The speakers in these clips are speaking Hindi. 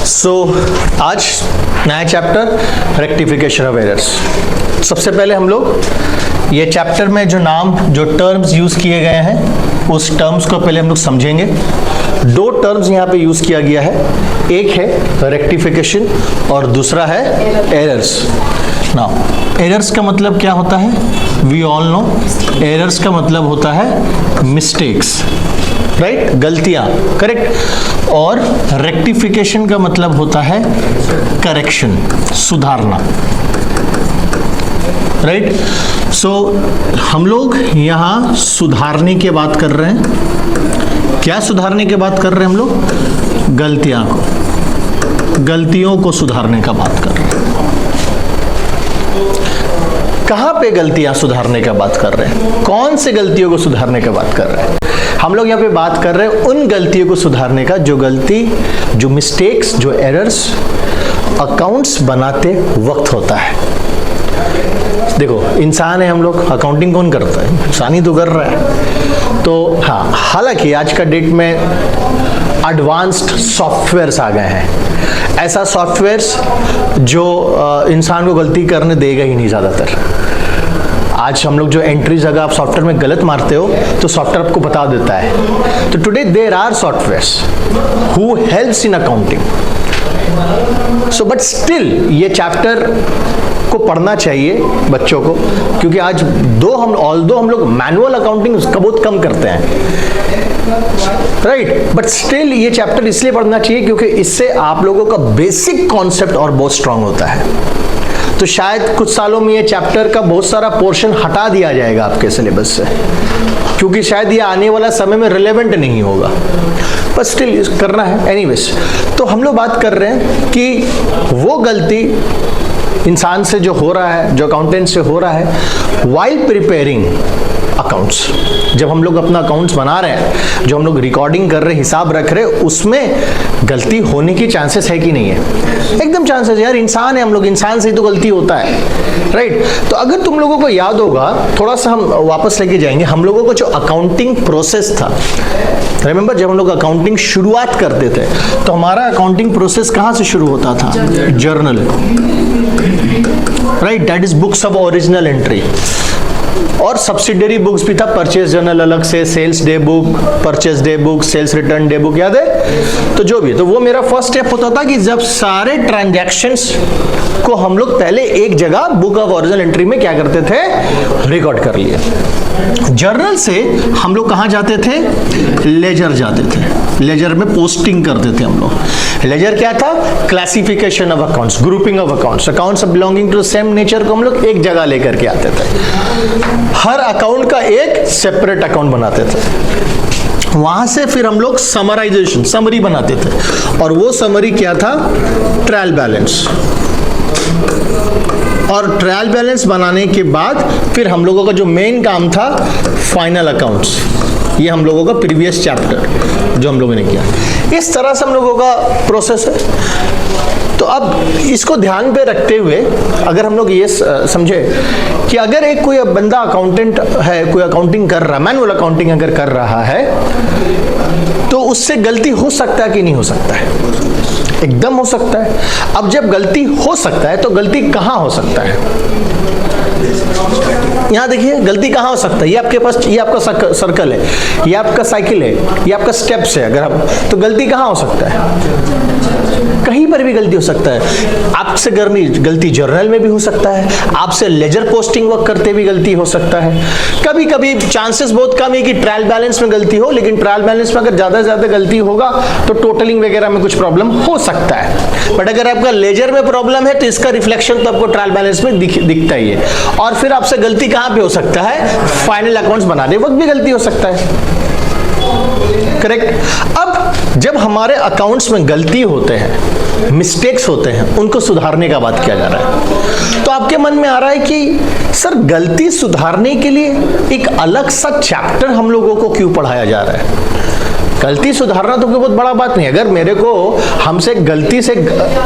सो आज नया चैप्टर रेक्टिफिकेशन ऑफ एरर्स। सबसे पहले हम लोग ये चैप्टर में जो टर्म्स यूज किए गए हैं उस टर्म्स को पहले हम लोग समझेंगे। दो टर्म्स यहाँ पे यूज किया गया है, एक है रेक्टिफिकेशन और दूसरा है एरर्स। नाउ एरर्स का मतलब क्या होता है? वी ऑल नो एरर्स का मतलब होता है मिस्टेक्स, राइट, गलतियां, करेक्ट। और रेक्टिफिकेशन का मतलब होता है करेक्शन, सुधारना, राइट। सो हम लोग यहां सुधारने की बात कर रहे हैं। क्या सुधारने की बात कर रहे हैं हम लोग? गलतियों को सुधारने का बात कर रहे हैं। कहां पे गलतियां सुधारने का बात कर रहे हैं? कौन से गलतियों को सुधारने का बात कर रहे हैं? हम लोग यहाँ पे बात कर रहे हैं उन गलतियों को सुधारने का जो मिस्टेक्स, जो एरर्स अकाउंट्स बनाते वक्त होता है। देखो, इंसान है हम लोग, अकाउंटिंग कौन करता है? इंसान ही तो कर रहा है। तो हाँ, हालांकि आज का डेट में एडवांस्ड सॉफ्टवेयर्स आ गए हैं, ऐसा सॉफ्टवेयर्स जो इंसान को गलती करने देगा ही नहीं ज़्यादातर। आज हम लोग जो एंट्रीज अगर आप सॉफ्टवेयर में गलत मारते हो तो सॉफ्टवेयर आपको बता देता है। तो today there are softwares who helps in accounting. So but still ये चैप्टर को पढ़ना चाहिए बच्चों को, क्योंकि आज ऑल्दो हम लोग मैनुअल अकाउंटिंग का बहुत कम करते हैं, राइट, बट स्टिल ये चैप्टर इसलिए पढ़ना चाहिए क्योंकि इससे आप लोगों का बेसिक कॉन्सेप्ट और बहुत स्ट्रांग होता है। तो शायद कुछ सालों में ये चैप्टर का बहुत सारा पोर्शन हटा दिया जाएगा आपके सिलेबस से, क्योंकि शायद ये आने वाला समय में रिलेवेंट नहीं होगा, पर स्टिल करना है एनीवेज। तो हम लोग बात कर रहे हैं कि वो गलती इंसान से जो हो रहा है, जो अकाउंटेंट से हो रहा है व्हाइल प्रिपेयरिंग अकाउंट्स। जब हम लोग अपना अकाउंट्स बना रहे हैं, जो हम लोग रिकॉर्डिंग कर रहे, हिसाब रख रहे, उसमें गलती होने की चांसेस है कि नहीं है? एकदम चांसेस है यार, इंसान है हम लोग, इंसान से ही तो गलती होता है, राइट। तो अगर तुम लोगों को याद होगा, थोड़ा सा हम वापस लेके जाएंगे, हम लोगों को जो अकाउंटिंग प्रोसेस था, रिमेंबर जब हम लोग अकाउंटिंग शुरुआत करते थे तो हमारा अकाउंटिंग प्रोसेस कहां से शुरू होता था? Journal, right, that is books of original entry. और सब्सिडियरी बुक्स भी था, परचेज जर्नल अलग से, sales day book, purchase day book, sales return day book, याद है? तो जो भी, तो वो मेरा फर्स्ट स्टेप होता था कि जब सारे ट्रांजैक्शंस को हम लोग पहले एक जगह बुक ऑफ ओरिजिनल एंट्री में क्या करते थे? रिकॉर्ड कर लिए। जर्नल से हम लोग कहां जाते थे? लेजर जाते थे। लेजर में पोस्टिंग करते थे हम लोग। लेजर क्या था? Classification of accounts, grouping of accounts, accounts belonging to same nature को हम लोग एक जगह लेकर के आते थे। हर अकाउंट का एक सेपरेट अकाउंट बनाते थे। वहां से फिर हम लोग समराइजेशन, समरी बनाते थे, और वो समरी क्या था? Trial balance. और ट्रायल बैलेंस बनाने के बाद फिर हम लोगों का जो मेन काम था फाइनल अकाउंट्स। ये हम लोगों का प्रीवियस चैप्टर जो हम लोगों ने किया, इस तरह से हम लोगों का प्रोसेस है। तो अब इसको ध्यान पे रखते हुए अगर हम लोग ये समझे कि अगर एक कोई बंदा अकाउंटेंट है, कोई अकाउंटिंग कर रहा है, मैनुअल अकाउंटिंग अगर कर रहा है, तो उससे गलती हो सकता है कि नहीं हो सकता है? एकदम हो सकता है। अब जब गलती हो सकता है तो गलती कहां हो सकता है? यहां देखिए, गलती कहां हो सकता है? ये आपके पास, ये आपका सर्कल है, ये आपका साइकिल है, ये आपका स्टेप्स है। अगर हम, तो गलती कहां हो सकता है? कहीं पर भी गलती हो सकता है। आपसे गलती जर्नल में भी हो सकता है, आपसे लेजर पोस्टिंग वर्क करते भी गलती हो सकता है। कभी कभी चांसेस बहुत कम है कि ट्रायल बैलेंस में गलती हो, लेकिन ट्रायल बैलेंस में अगर ज्यादा से ज्यादा गलती होगा तो टोटलिंग वगैरह में कुछ प्रॉब्लम हो सकता है। बट अगर आपका लेजर में प्रॉब्लम है तो इसका रिफ्लेक्शन तो आपको ट्रायल बैलेंस में दिखता ही है। और फिर आपसे गलती कहां पे हो सकता है? फाइनल अकाउंट्स बनाने वक्त भी गलती हो सकता है, करेक्ट। अब जब हमारे अकाउंट्स में गलती होते हैं, मिस्टेक्स होते हैं, उनको सुधारने का बात किया जा रहा है। तो आपके मन में आ रहा है कि सर गलती सुधारने के लिए एक अलग सा चैप्टर हम लोगों को क्यों पढ़ाया जा रहा है? गलती सुधारना तो कोई बहुत बड़ा बात नहीं। अगर मेरे को हमसे गलती से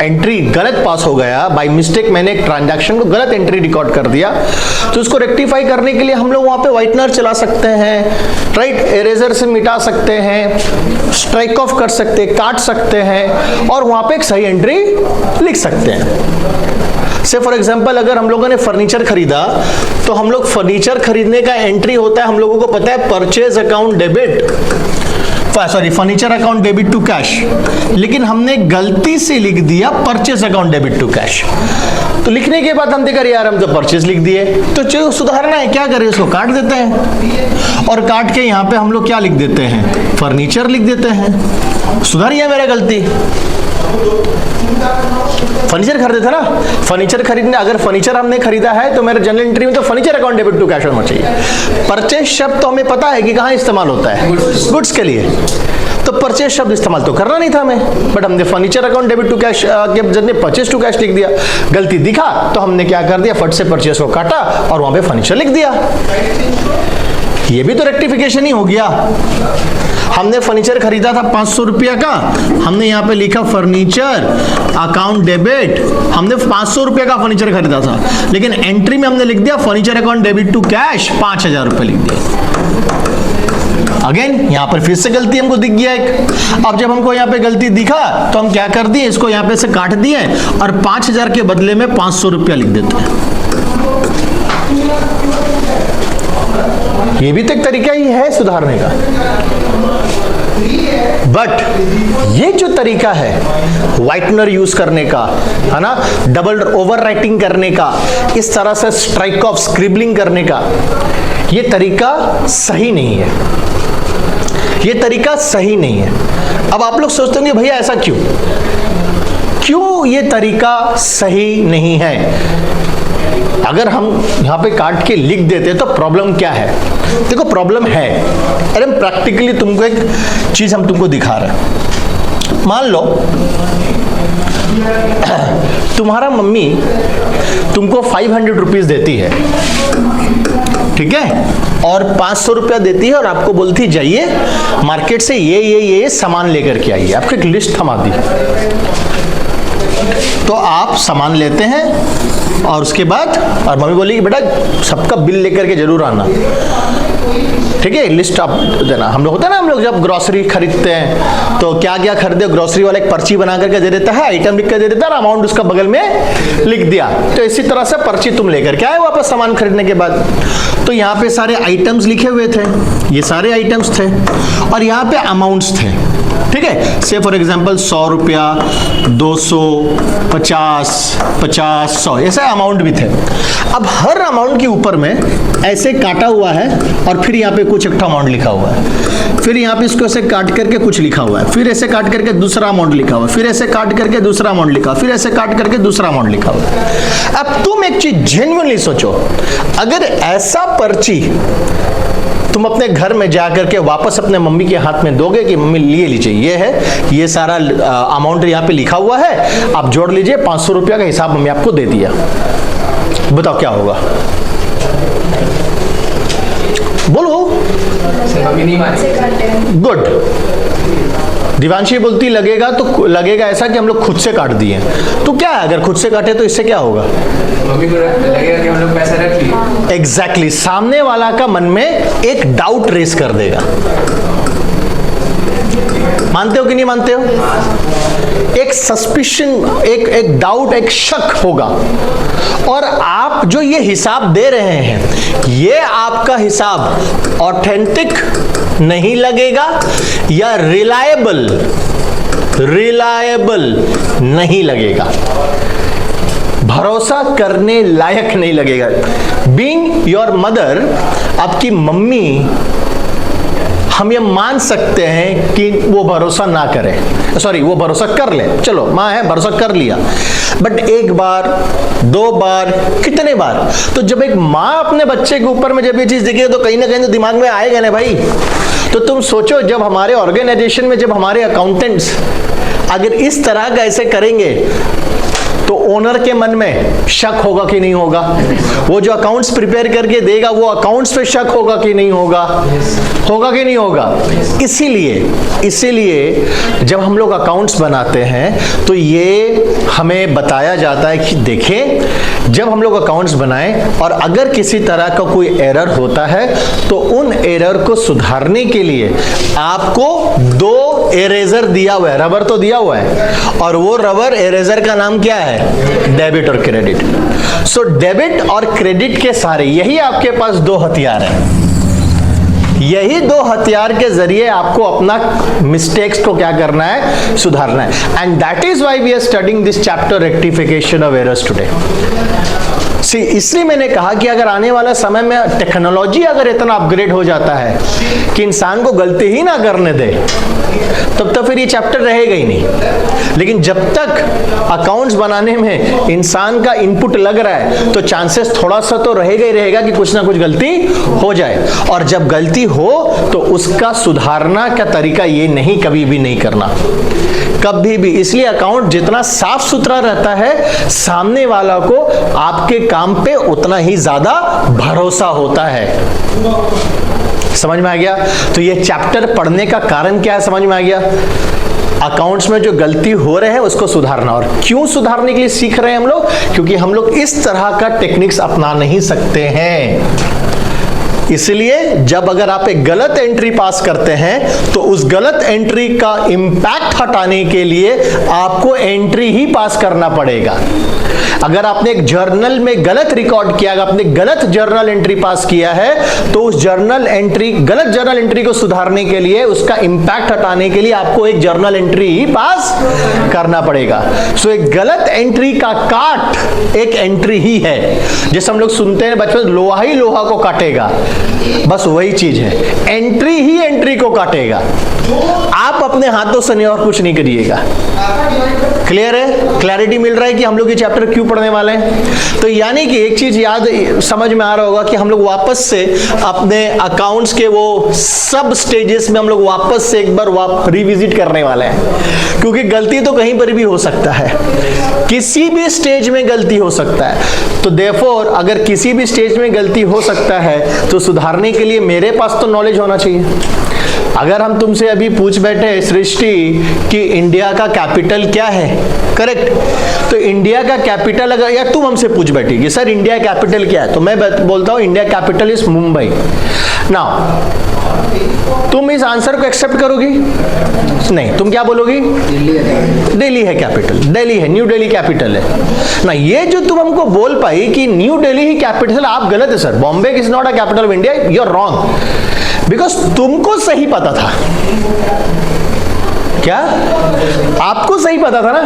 एंट्री गलत पास हो गया, बाय मिस्टेक मैंने एक ट्रांजैक्शन को गलत एंट्री रिकॉर्ड कर दिया, तो उसको रेक्टिफाई करने के लिए हम लोग वहां पे व्हाइटनर चला सकते हैं, राइट, इरेजर से मिटा सकते हैं, स्ट्राइक ऑफ कर सकते हैं, काट सकते हैं और वहां पे एक सही एंट्री लिख सकते हैं। से फॉर एग्जांपल अगर हम लोगों ने फर्नीचर खरीदा तो हम लोग फर्नीचर खरीदने का एंट्री होता है, हम लोगों को पता है purchase account debit, sorry furniture account debit to cash, लेकिन हमने गलती से लिख दिया purchase account debit to cash. तो लिखने के बाद हम देखा यार हम तो परचेज लिख दिए, तो जो सुधारना है क्या करें, इसको काट देते हैं और काट के यहाँ पे हम लोग क्या लिख देते हैं, फर्नीचर लिख देते हैं। सुधार गया मेरा गलती। फर्नीचर खरीदे थे ना, फर्नीचर खरीदने, अगर फर्नीचर हमने खरीदा है तो मेरे जनरल एंट्री में तो furniture account debit to cash होना चाहिए। परचेज शब्द तो हमें पता है कि कहाँ इस्तेमाल होता है, गुड्स के लिए, तो परचेज शब्द इस्तेमाल तो करना नहीं था हमें, बट हमने furniture account debit to cash के जरिए परचेज टू कैश लिख दिया। गलती दिखा तो हमने क्या कर दिया, फट से परचेज को काटा और वहां पे फर्नीचर लिख दिया। ये भी तो रेक्टिफिकेशन ही हो गया। हमने फर्नीचर खरीदा था 500 रुपया का, हमने यहाँ पे लिखा फर्नीचर अकाउंट डेबिट, हमने 500 रुपया का फर्नीचर खरीदा था, लेकिन एंट्री में हमने लिख दिया furniture account debit to cash 5000 रुपये लिख दिया। अगेन यहाँ पर फिर से गलती हमको दिख गया एक। अब जब हमको यहाँ पे गलती दिखा तो हम क्या कर दिए, इसको यहाँ पे से काट दिए और 5000 के बदले में 500 रुपया लिख देते हैं। ये भी तो एक तरीका ही है सुधारने का। बट ये जो तरीका है व्हाइटनर यूज करने का, है ना, डबल ओवर राइटिंग करने का, इस तरह से स्ट्राइक ऑफ स्क्रिबलिंग करने का, ये तरीका सही नहीं है। ये तरीका सही नहीं है। अब आप लोग सोचते होंगे भैया ऐसा क्यों, क्यों ये तरीका सही नहीं है? अगर हम यहां पे काट के लिख देते तो प्रॉब्लम क्या है? देखो प्रॉब्लम है, अरे प्रैक्टिकली तुमको एक चीज हम तुमको दिखा रहे हैं। मान लो तुम्हारा मम्मी तुमको 500 रुपीज देती है, ठीक है, और 500 रुपया देती है और आपको बोलती जाइए मार्केट से ये सामान लेकर के आइए, आपको एक लिस्ट थमा दी। तो आप सामान लेते हैं और उसके बाद, और मम्मी बोली कि बेटा सबका बिल लेकर के जरूर आना, ठीक है, लिस्ट आप देना। हम लोग होता है ना, हम लोग जब ग्रोसरी खरीदते हैं तो क्या क्या खरीदे, ग्रोसरी वाला एक पर्ची बना करके दे देता है, आइटम लिख कर दे देता है, अमाउंट उसका बगल में लिख दिया। तो इसी तरह से पर्ची तुम लेकर के आए वापस सामान खरीदने के बाद। तो यहाँ पे सारे आइटम्स लिखे हुए थे, ये सारे आइटम्स थे और यहाँ पे अमाउंट्स थे, ठीक है। से फॉर एग्जांपल 100 रुपया, 200, 50, 100 ऐसे अमाउंट भी थे। अब हर अमाउंट के ऊपर में ऐसे काटा हुआ है और फिर यहाँ पे कुछ एक अमाउंट लिखा हुआ है, फिर यहाँ पे इसको ऐसे काट करके कुछ लिखा हुआ है, फिर ऐसे काट करके दूसरा अमाउंट लिखा हुआ है, फिर ऐसे काट करके दूसरा अमाउंट लिखा, फिर ऐसे काट करके दूसरा अमाउंट लिखा हुआ है। अब तुम एक चीज जेन्युइनली सोचो, अगर ऐसा पर्ची तुम अपने घर में जाकर के वापस अपने मम्मी के हाथ में दोगे कि मम्मी लिए लीजिए, ये है, ये सारा अमाउंट यहाँ पे लिखा हुआ है, आप जोड़ लीजिए, 500 रुपया का हिसाब मम्मी आपको दे दिया, बताओ क्या होगा? बोलो। गुड। दिवांशी बोलती लगेगा, तो लगेगा ऐसा कि हम लोग खुद से काट दिए। तो क्या है, अगर खुद से काटे तो इससे क्या होगा? मम्मी को लगेगा कि हम लोग पैसा रख लिए। एग्जैक्टली, सामने वाला का मन में एक डाउट रेस कर देगा। मानते हो कि नहीं मानते हो? एक सस्पिशन, एक डाउट, एक शक होगा। और आप जो ये हिसाब दे रहे हैं, ये आपका हिसाब ऑथेंटिक नहीं लगेगा या रिलायबल नहीं लगेगा, भरोसा करने लायक नहीं लगेगा। बीइंग योर मदर, आपकी मम्मी, हम ये मान सकते हैं कि वो भरोसा ना करे, सॉरी वो भरोसा कर ले, चलो माँ है भरोसा कर लिया, बट एक बार, 2 बार, कितने बार? तो जब एक माँ अपने बच्चे के ऊपर में जब ये चीज दिखेगी तो कहीं ना कहीं तो दिमाग में आएगा ना भाई। तो तुम सोचो, जब हमारे ऑर्गेनाइजेशन में जब हमारे अकाउंटेंट्स अगर इस तरह का ऐसे करेंगे तो ओनर के मन में शक होगा कि नहीं होगा? वो जो अकाउंट्स प्रिपेयर करके देगा वो अकाउंट्स पे शक होगा कि नहीं होगा? होगा कि नहीं होगा? इसीलिए जब हम लोग अकाउंट्स बनाते हैं तो ये हमें बताया जाता है कि देखें, जब हम लोग अकाउंट्स बनाएं और अगर किसी तरह का कोई एरर होता है तो उन एरर को सुधारने के लिए आपको 2 इरेजर दिया हुआ है, रबर तो दिया हुआ है, और वो रबर इरेजर का नाम क्या है? डेबिट और क्रेडिट। सो डेबिट और क्रेडिट के सारे, यही आपके पास 2 हथियार हैं। यही 2 हथियार के जरिए आपको अपना मिस्टेक्स को क्या करना है? सुधारना है। And that is why we are studying this chapter, rectification of errors today. इसलिए मैंने कहा कि अगर आने वाला समय में टेक्नोलॉजी अगर इतना अपग्रेड हो जाता है कि इंसान को गलती ही ना करने दे, तब तो फिर ये चैप्टर रहेगा ही नहीं। लेकिन जब तक अकाउंट्स बनाने में इंसान का इनपुट लग रहा है तो चांसेस थोड़ा सा तो रहेगा ही रहेगा कि कुछ ना कुछ गलती हो जाए, और जब गलती हो तो उसका सुधारना का तरीका ये नहीं, कभी भी नहीं करना, कभी भी। इसलिए अकाउंट जितना साफ सुथरा रहता है, सामने वाला को आपके काम पे उतना ही ज्यादा भरोसा होता है। समझ में आ गया? तो ये चैप्टर पढ़ने का कारण क्या है, समझ में आ गया? अकाउंट्स में जो गलती हो रहे हैं उसको सुधारना। और क्यों सुधारने के लिए सीख रहे हैं हम लोग? क्योंकि हम लोग इस तरह का टेक्निक्स अपना नहीं सकते हैं। इसलिए जब अगर आप एक गलत एंट्री पास करते हैं तो उस गलत एंट्री का इंपैक्ट हटाने के लिए आपको एंट्री ही पास करना पड़ेगा। अगर आपने एक जर्नल में गलत रिकॉर्ड किया, अगर आपने गलत जर्नल एंट्री पास किया है तो उस गलत जर्नल एंट्री को सुधारने के लिए, उसका इंपैक्ट हटाने के लिए आपको एक जर्नल एंट्री ही पास करना पड़ेगा। सो एक गलत एंट्री का काट एक एंट्री ही है। जैसे हम लोग सुनते हैं बचपन, लोहा ही लोहा को काटेगा, बस वही चीज है, एंट्री ही एंट्री को काटेगा। आप अपने हाथों से नहीं और कुछ नहीं करिएगा। क्लियर है? क्लैरिटी मिल रहा है कि हम लोग ये चैप्टर क्यों पढ़ने वाले हैं? तो यानी कि एक चीज याद समझ में आ रहा होगा कि हम लोग वापस से अपने अकाउंट्स के वो सब स्टेजेस में हम लोग वापस से एक बार रिविजिट करने वाले हैं, क्योंकि गलती तो कहीं पर भी हो सकता है, किसी भी स्टेज में गलती हो सकता है। तो देयरफॉर अगर किसी भी स्टेज में गलती हो सकता है तो सुधारने के लिए मेरे पास तो नॉलेज होना चाहिए। अगर हम तुमसे अभी पूछ बैठे सृष्टि कि इंडिया का कैपिटल क्या है, करेक्ट, तो इंडिया का कैपिटल अगर, या तुम हमसे पूछ बैठी कि सर इंडिया कैपिटल क्या है, तो मैं बोलता हूं India capital is Mumbai. Now तुम इस आंसर को एक्सेप्ट करोगी? नहीं, तुम क्या बोलोगी? दिल्ली है कैपिटल, दिल्ली है, न्यू दिल्ली कैपिटल है ना। ये जो तुम हमको बोल पाई कि न्यू दिल्ली ही कैपिटल, आप गलत है sir, Bombay is not a capital of India, you are wrong, because तुमको सही पता था। क्या आपको सही पता था ना?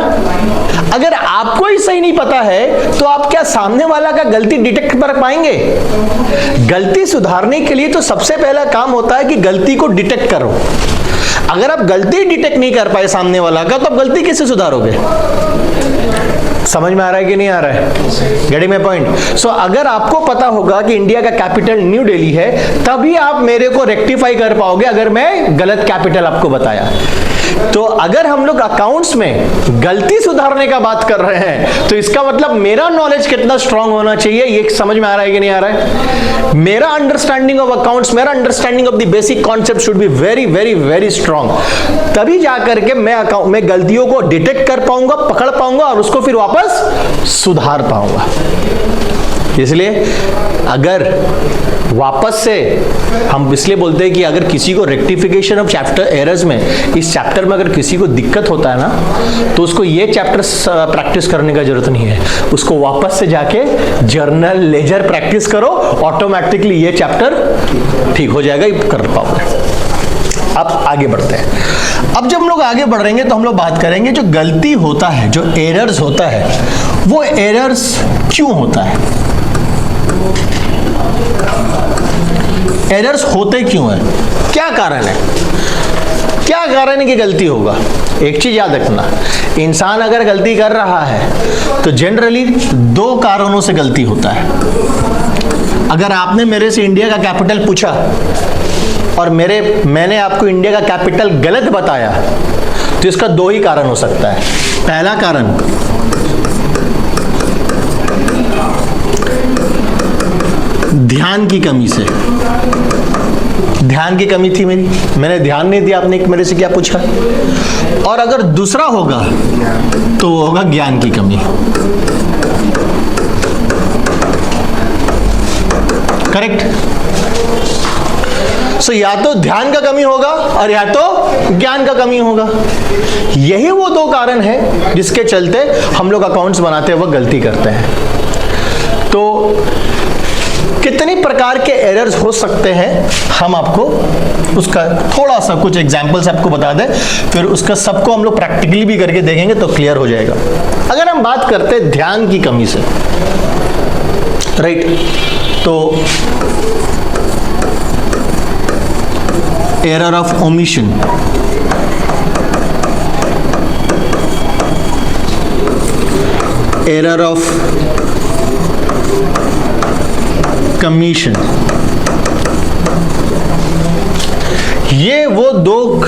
अगर आपको ही सही नहीं पता है तो आप क्या सामने वाला का गलती डिटेक्ट कर पाएंगे? गलती सुधारने के लिए तो सबसे पहला काम होता है कि गलती को डिटेक्ट करो। अगर आप गलती डिटेक्ट नहीं कर पाए सामने वाला का, तो आप गलती कैसे सुधारोगे? समझ में आ रहा है कि नहीं आ रहा है? Getting my point? सो अगर आपको पता होगा कि इंडिया का कैपिटल न्यू दिल्ली है, तभी आप मेरे को रेक्टिफाई कर पाओगे अगर मैं गलत कैपिटल आपको बताया। तो अगर हम लोग अकाउंट्स में गलती सुधारने का बात कर रहे हैं तो इसका मतलब मेरा नॉलेज कितना स्ट्रांग होना चाहिए, ये समझ में आ रहा है कि नहीं आ रहा है? मेरा अंडरस्टैंडिंग ऑफ अकाउंट्स, मेरा understanding of the basic concept should be very very very strong. तभी जाकर के मैं गलतियों को डिटेक्ट कर पाऊंगा, पकड़ पाऊंगा और उसको फिर वापस सुधार पाऊंगा। इसलिए अगर वापस से हम इसलिए बोलते हैं कि अगर किसी को रेक्टिफिकेशन ऑफ चैप्टर एरर्स में, इस चैप्टर में अगर किसी को दिक्कत होता है ना, तो उसको ये चैप्टर प्रैक्टिस करने का जरूरत नहीं है, उसको वापस से जाके जर्नल लेजर प्रैक्टिस करो, ऑटोमेटिकली ये चैप्टर ठीक हो जाएगा, कर पाओगे। अब आगे बढ़ते हैं। अब जब हम लोग आगे बढ़ रहे हैं तो हम लोग बात करेंगे जो गलती होता है, जो एरर्स होता है, वो एरर्स क्यों होता है, एरर्स होते क्यों हैं, क्या कारण है, क्या कारण है कि गलती होगा। एक चीज याद रखना, इंसान अगर गलती कर रहा है तो जनरली 2 कारणों से गलती होता है। अगर आपने मेरे से इंडिया का कैपिटल पूछा और मैंने आपको इंडिया का कैपिटल गलत बताया, तो इसका 2 ही कारण हो सकता है। पहला कारण, ध्यान की कमी से। ध्यान की कमी थी मेरी, मैंने ध्यान नहीं दिया, आपने मेरे से क्या पूछा। और अगर दूसरा होगा तो वो होगा ज्ञान की कमी। करेक्ट। सो या तो ध्यान का कमी होगा और या तो ज्ञान का कमी होगा। यही वो दो कारण है जिसके चलते हम लोग अकाउंट्स बनाते वक्त गलती करते हैं। तो कितनी प्रकार के एरर्स हो सकते हैं, हम आपको उसका थोड़ा सा कुछ एग्जांपल्स आपको बता दें, फिर उसका सबको हम लोग प्रैक्टिकली भी करके देखेंगे तो क्लियर हो जाएगा। अगर हम बात करते हैं ध्यान की कमी से, राइट, तो error of omission, error of commission, ये वो दो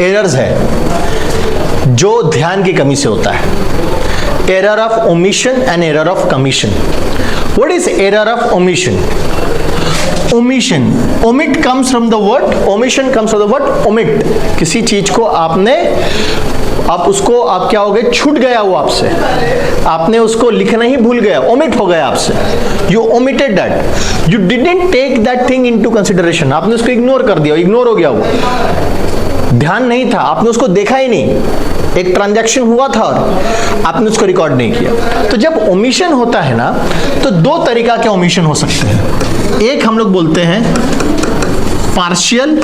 एरर्स है जो ध्यान की कमी से होता है। Error of omission and error of commission. What is error of omission? Omission, omit comes from the word, omission comes from the word omit. किसी चीज को आपने, आप उसको, आप क्या हो गए, छूट गया वो आपसे, आपने उसको लिखना ही भूल गया, ओमिट हो गया आपसे। You omitted that, you didn't take that thing into consideration, आपने उसको इग्नोर कर दिया, इग्नोर हो गया वो, ध्यान नहीं था, आपने उसको देखा ही नहीं, एक ट्रांजैक्शन हुआ था और आपने उसको रिकॉर्ड नहीं किया। तो जब ओमिशन होता है ना, तो दो तरीका के ओमिशन हो सकते हैं। एक हम लोग बोलते हैं पार्शियल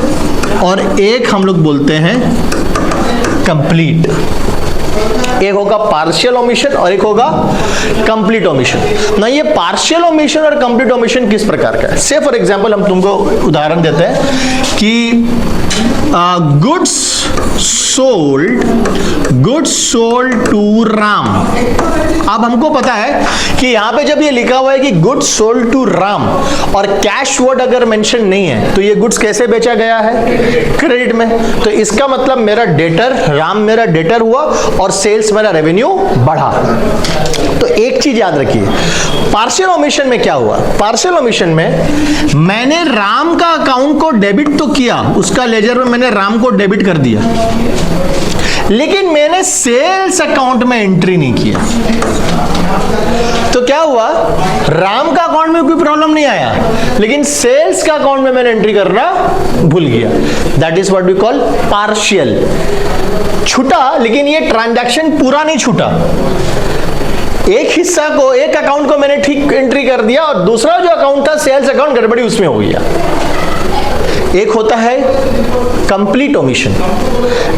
और एक हम लोग बोलते हैं कंप्लीट। एक होगा पार्शियल ओमिशन और एक होगा कंप्लीट ओमिशन। ना ये पार्शियल ओमिशन और कंप्लीट ओमिशन किस प्रकार का है? से फॉर एग्जांपल हम तुमको उदाहरण देते हैं कि गुड्स सोल्ड टू राम। अब हमको पता है कि यहां पे जब ये लिखा हुआ है कि गुड्स सोल्ड टू राम और कैश वर्ड अगर मेंशन नहीं है, तो ये गुड्स कैसे बेचा गया है? क्रेडिट में। तो इसका मतलब मेरा डेटर, राम मेरा डेटर हुआ और सेल्स मेरा रेवेन्यू बढ़ा। तो एक चीज याद रखिए, पार्शियल ओमिशन में क्या हुआ? पार्शियल ओमिशन में मैंने राम का अकाउंट को डेबिट तो किया, उसका लेजर में मैंने राम को डेबिट कर दिया, लेकिन मैंने सेल्स अकाउंट में एंट्री नहीं किया। तो क्या हुआ? राम का अकाउंट में कोई प्रॉब्लम नहीं आया, लेकिन सेल्स का अकाउंट में मैंने एंट्री करना भूल गया। That is what we call partial. छूटा, लेकिन ये ट्रांजैक्शन पूरा नहीं छूटा। एक हिस्सा को, एक अकाउंट को मैंने ठीक एंट्री कर दिया और दूसरा जो अकाउंट था सेल्स अकाउंट, गड़बड़ी उसमें हो गया। एक होता है कंप्लीट ओमिशन।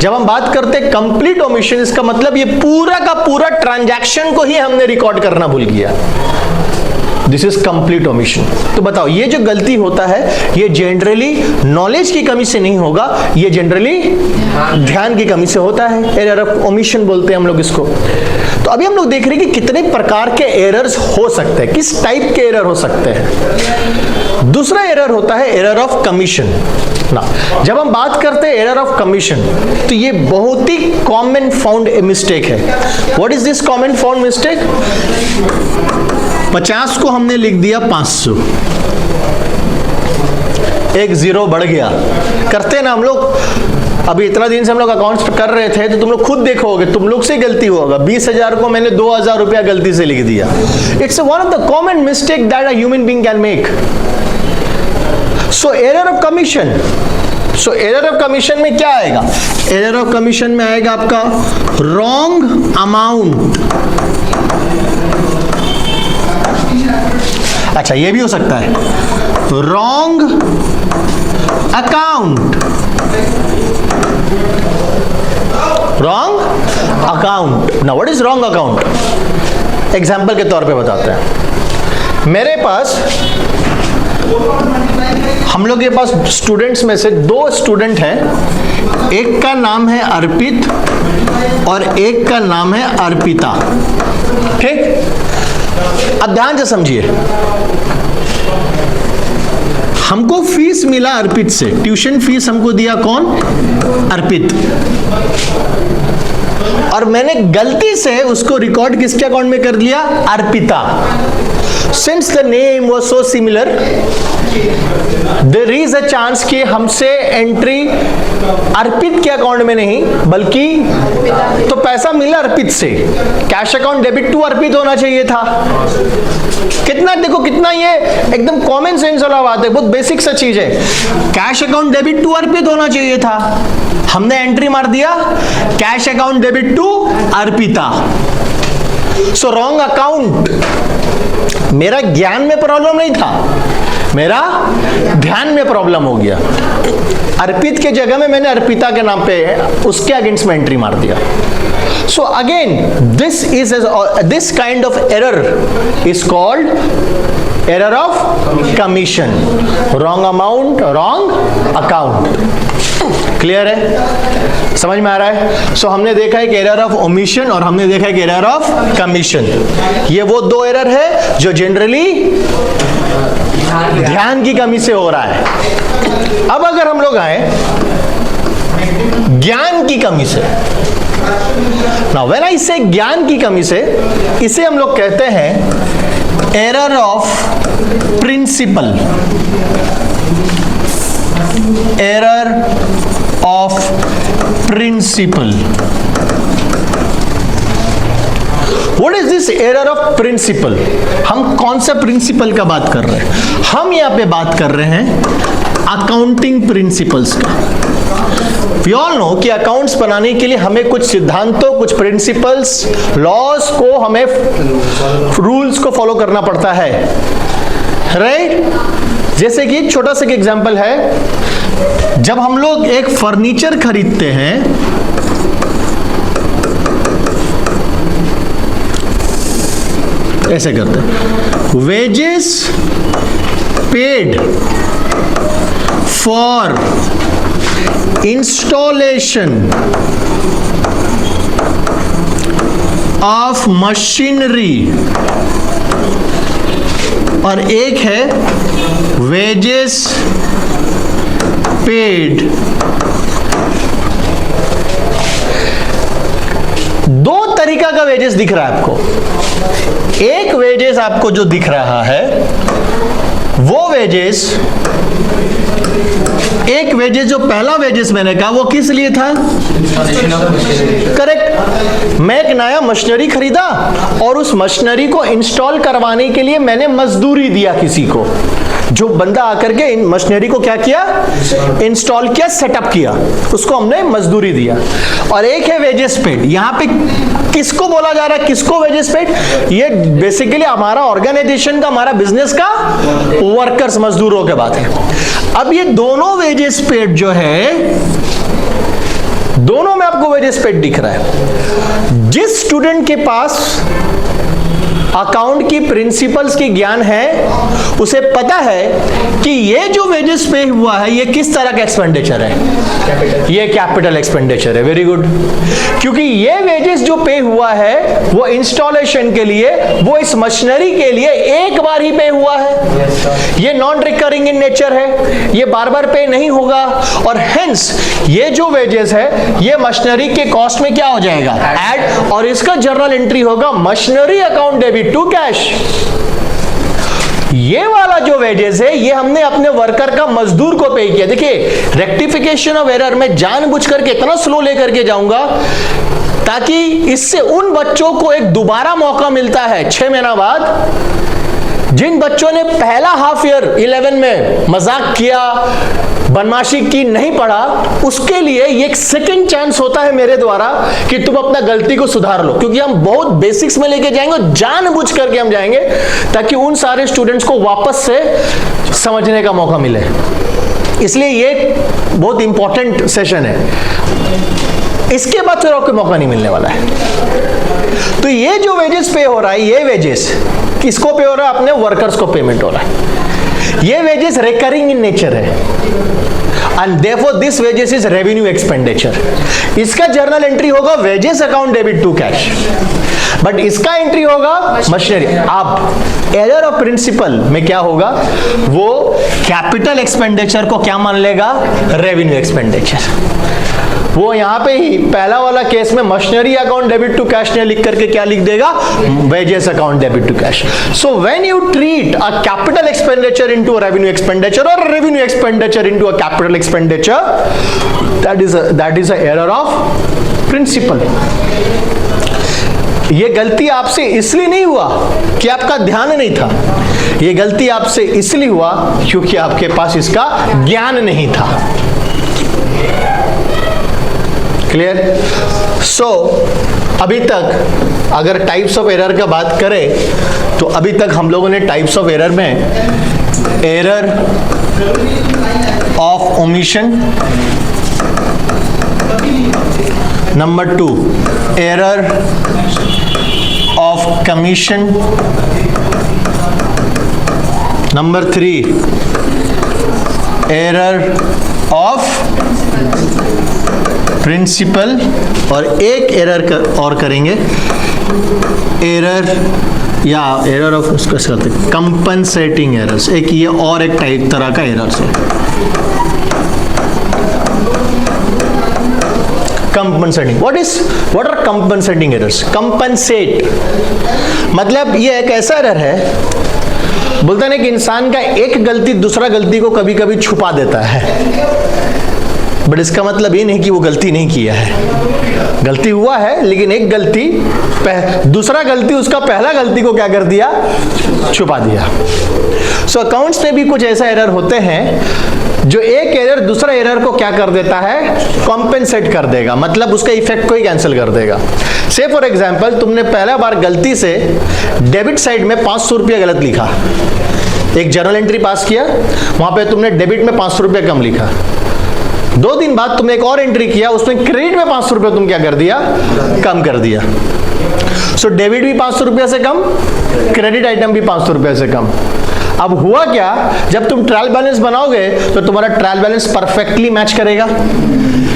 जब हम बात करते हैं कंप्लीट ओमिशन, इसका मतलब ये पूरा का पूरा ट्रांजैक्शन को ही हमने रिकॉर्ड करना भूल गया। This is complete omission. तो बताओ, ये जो गलती होता है, ये जनरली नॉलेज की कमी से नहीं होगा, ये जनरली ध्यान की कमी से होता है। एरर ऑफ ओमिशन बोलते हैं हम लोग इसको। तो अभी हम लोग देख रहे हैं कि कितने प्रकार के एरर्स हो सकते हैं, किस टाइप के एरर हो सकते हैं। दूसरा एरर होता है एरर ऑफ कमीशन ना। जब हम बात करते हैं एरर ऑफ कमीशन, तो ये बहुत ही कॉमन फाउंड मिस्टेक है। What is this common found mistake? 50 को हमने लिख दिया 500, एक जीरो बढ़ गया। करते ना हम लोग, अभी इतना दिन से हम लोग अकाउंट्स कर रहे थे, तो तुम लोग खुद देखोगे, तुम लोग से गलती होगा। 20,000 को मैंने 2,000 रुपया गलती से लिख दिया। It's one of the common mistake that a human being can make. So error of commission, error of commission में क्या आएगा? एरर ऑफ कमीशन में आएगा आपका रॉन्ग अमाउंट। अच्छा, ये भी हो सकता है wrong account. Wrong account. Now what is wrong account? Example के तौर पे बताते हैं। मेरे पास, हम लोग के पास स्टूडेंट्स में से 2 स्टूडेंट हैं, एक का नाम है अर्पित और एक का नाम है अर्पिता। ठीक, अब ध्यान से समझिए। हमको फीस मिला अर्पित से, ट्यूशन फीस हमको दिया कौन? अर्पित। और मैंने गलती से उसको रिकॉर्ड किसके अकाउंट में कर लिया, Arpita. Since the name was so similar, there is a chance कि हमसे एंट्री अर्पित के अकाउंट में नहीं बल्कि तो पैसा मिला अर्पित से, cash account debit to Arpit होना चाहिए था। कितना देखो, कितना ये एकदम कॉमन सेंस वाला बात है, बहुत बेसिक सा चीज है। Cash account debit to Arpit होना चाहिए था, हमने एंट्री मार दिया cash account debit to Arpita. So wrong account. मेरा ज्ञान में प्रॉब्लम नहीं था, मेरा ध्यान में प्रॉब्लम हो गया। अर्पित के जगह में मैंने अर्पिता के नाम पे उसके अगेंस्ट में एंट्री मार दिया। So again, this kind of error is called error of commission. Wrong amount, wrong account. Clear है, समझ में आ रहा है? सो हमने देखा एक एरर ऑफ ओमिशन और हमने देखा एक एरर ऑफ कमीशन। ये वो दो एरर है जो जनरली ध्यान की कमी से हो रहा है। अब अगर हम लोग आए ज्ञान की कमी से, नाउ व्हेन आई से ज्ञान की कमी से, इसे हम लोग कहते हैं error of principle. Error of principle. What is this error of principle? हम कौन सा प्रिंसिपल का बात कर रहे हैं? हम यहां पे बात कर रहे हैं अकाउंटिंग प्रिंसिपल्स का। We all know कि अकाउंट्स बनाने के लिए हमें कुछ सिद्धांतों, कुछ प्रिंसिपल्स, लॉज को, हमें रूल्स को फॉलो करना पड़ता है, राइट? जैसे कि छोटा सा एग्जांपल है, जब हम लोग एक फर्नीचर खरीदते हैं, ऐसे करते हैं, wages paid for installation of machinery, और एक है वेजेस पेड। दो तरीका का वेजेस दिख रहा है आपको। एक वेजेस आपको जो दिख रहा है वो वेजेस, एक वेजेस जो पहला वेजेस मैंने कहा वो किस लिए था? करेक्ट। मैं एक नया मशीनरी खरीदा और उस मशीनरी को इंस्टॉल करवाने के लिए मैंने मजदूरी दिया किसी को, जो बंदा आकर के इन मशीनरी को क्या किया? इंस्टॉल किया, सेटअप किया, उसको हमने मजदूरी दिया। और एक है वेजेस पेड। यहां पे किसको बोला जा रहा है, किसको वेजेस पेड? ये बेसिकली हमारा ऑर्गेनाइजेशन का, हमारा बिजनेस का वर्कर्स, मजदूरों के बात है। अब ये दोनों वेजेस पेड जो है, दोनों में आपको वेजेस पेड दिख रहा है। जिस स्टूडेंट के पास अकाउंट की प्रिंसिपल्स की ज्ञान है, उसे पता है कि ये जो वेजेस पे हुआ है ये किस तरह का एक्सपेंडिचर है, ये कैपिटल एक्सपेंडिचर है। Very good. क्योंकि ये वेजेस जो पे हुआ है वो इंस्टॉलेशन के लिए, वो इस मशीनरी के लिए एक बार ही पे हुआ है, ये नॉन रिकरिंग इन नेचर है, ये बार बार पे नहीं होगा। और हेंस ये जो वेजेस है ये मशीनरी के कॉस्ट में क्या हो जाएगा? ऐड। और इसका जर्नल एंट्री होगा machinery account debit to cash. ये वाला जो वेजेस है ये हमने अपने वर्कर का, मजदूर को पे किया। देखिए, रेक्टिफिकेशन ऑफ एरर में जानबूझ करके इतना स्लो लेकर के जाऊंगा ताकि इससे उन बच्चों को एक दोबारा मौका मिलता है 6 महीना बाद, जिन बच्चों ने पहला हाफ ईयर 11 में मजाक किया, बदमाशी की, नहीं पढ़ा, उसके लिए ये एक सेकंड चांस होता है मेरे द्वारा कि तुम अपना गलती को सुधार लो। क्योंकि हम बहुत बेसिक्स में लेके जाएंगे, जानबूझ करके हम जाएंगे ताकि उन सारे स्टूडेंट्स को वापस से समझने का मौका मिले। इसलिए ये बहुत इंपॉर्टेंट सेशन है। इसके बाद फिर आपको मौका नहीं मिलने वाला है। तो ये जो वेजेस पे हो रहा है, ये वेजेस किसको पे हो रहा है? अपने वर्कर्स को पेमेंट हो रहा है। ये वेजेस रिकरिंग इन नेचर है, and therefore this wages is revenue expenditure. इसका जर्नल एंट्री होगा wages account debit to cash, but इसका एंट्री होगा मशीनरी। अब एरर ऑफ प्रिंसिपल में क्या होगा? वो कैपिटल एक्सपेंडिचर को क्या मान लेगा? Revenue expenditure. वो यहाँ पे ही पहला वाला केस में machinery account debit to cash ने लिख करके क्या लिख देगा, wages account debit to cash. So when you treat a capital expenditure into a revenue expenditure और revenue expenditure into a capital expenditure, that is a error of principle. ये गलती आपसे इसलिए नहीं हुआ कि आपका ध्यान नहीं था, ये गलती आपसे इसलिए हुआ क्योंकि आपके पास इसका ज्ञान नहीं था. क्लियर? सो अभी तक अगर टाइप्स ऑफ एरर का बात करें तो अभी तक हम लोगों ने टाइप्स ऑफ एरर में error of omission, number 2 error of commission, number 3 error of principle, और एक एरर और करेंगे, एरर या एरर ऑफ उसका कंपनसेटिंग एरर्स. एक ये और एक टाइप तरह का एरर्स है, compensating. What are compensating errors? Compensate मतलब ये एक ऐसा एरर है, बोलते हैं कि इंसान का एक गलती दूसरा गलती को कभी कभी छुपा देता है, बट इसका मतलब ये नहीं कि वो गलती नहीं किया है. गलती हुआ है, लेकिन एक गलती दूसरा गलती उसका पहला गलती को क्या कर दिया, छुपा दिया. सो अकाउंट्स में भी कुछ ऐसा एरर होते हैं जो एक एरर दूसरा एरर को क्या कर देता है, कॉम्पेंसेट कर देगा, मतलब उसका इफेक्ट को ही कैंसिल कर देगा. से फॉर एग्जांपल तुमने पहला बार गलती से डेबिट साइड में 500 रुपया गलत लिखा, एक जर्नल एंट्री पास किया, वहां पे तुमने डेबिट में 500 रुपया कम लिखा. 2 दिन बाद तुमने एक और एंट्री किया, उसमें क्रेडिट में 500 रुपया तुम क्या कर दिया, कम कर दिया. सो डेबिट भी 500 रुपया से कम, क्रेडिट आइटम भी 500 रुपया से कम. अब हुआ क्या, जब तुम ट्रायल बैलेंस बनाओगे तो तुम्हारा ट्रायल बैलेंस परफेक्टली मैच करेगा,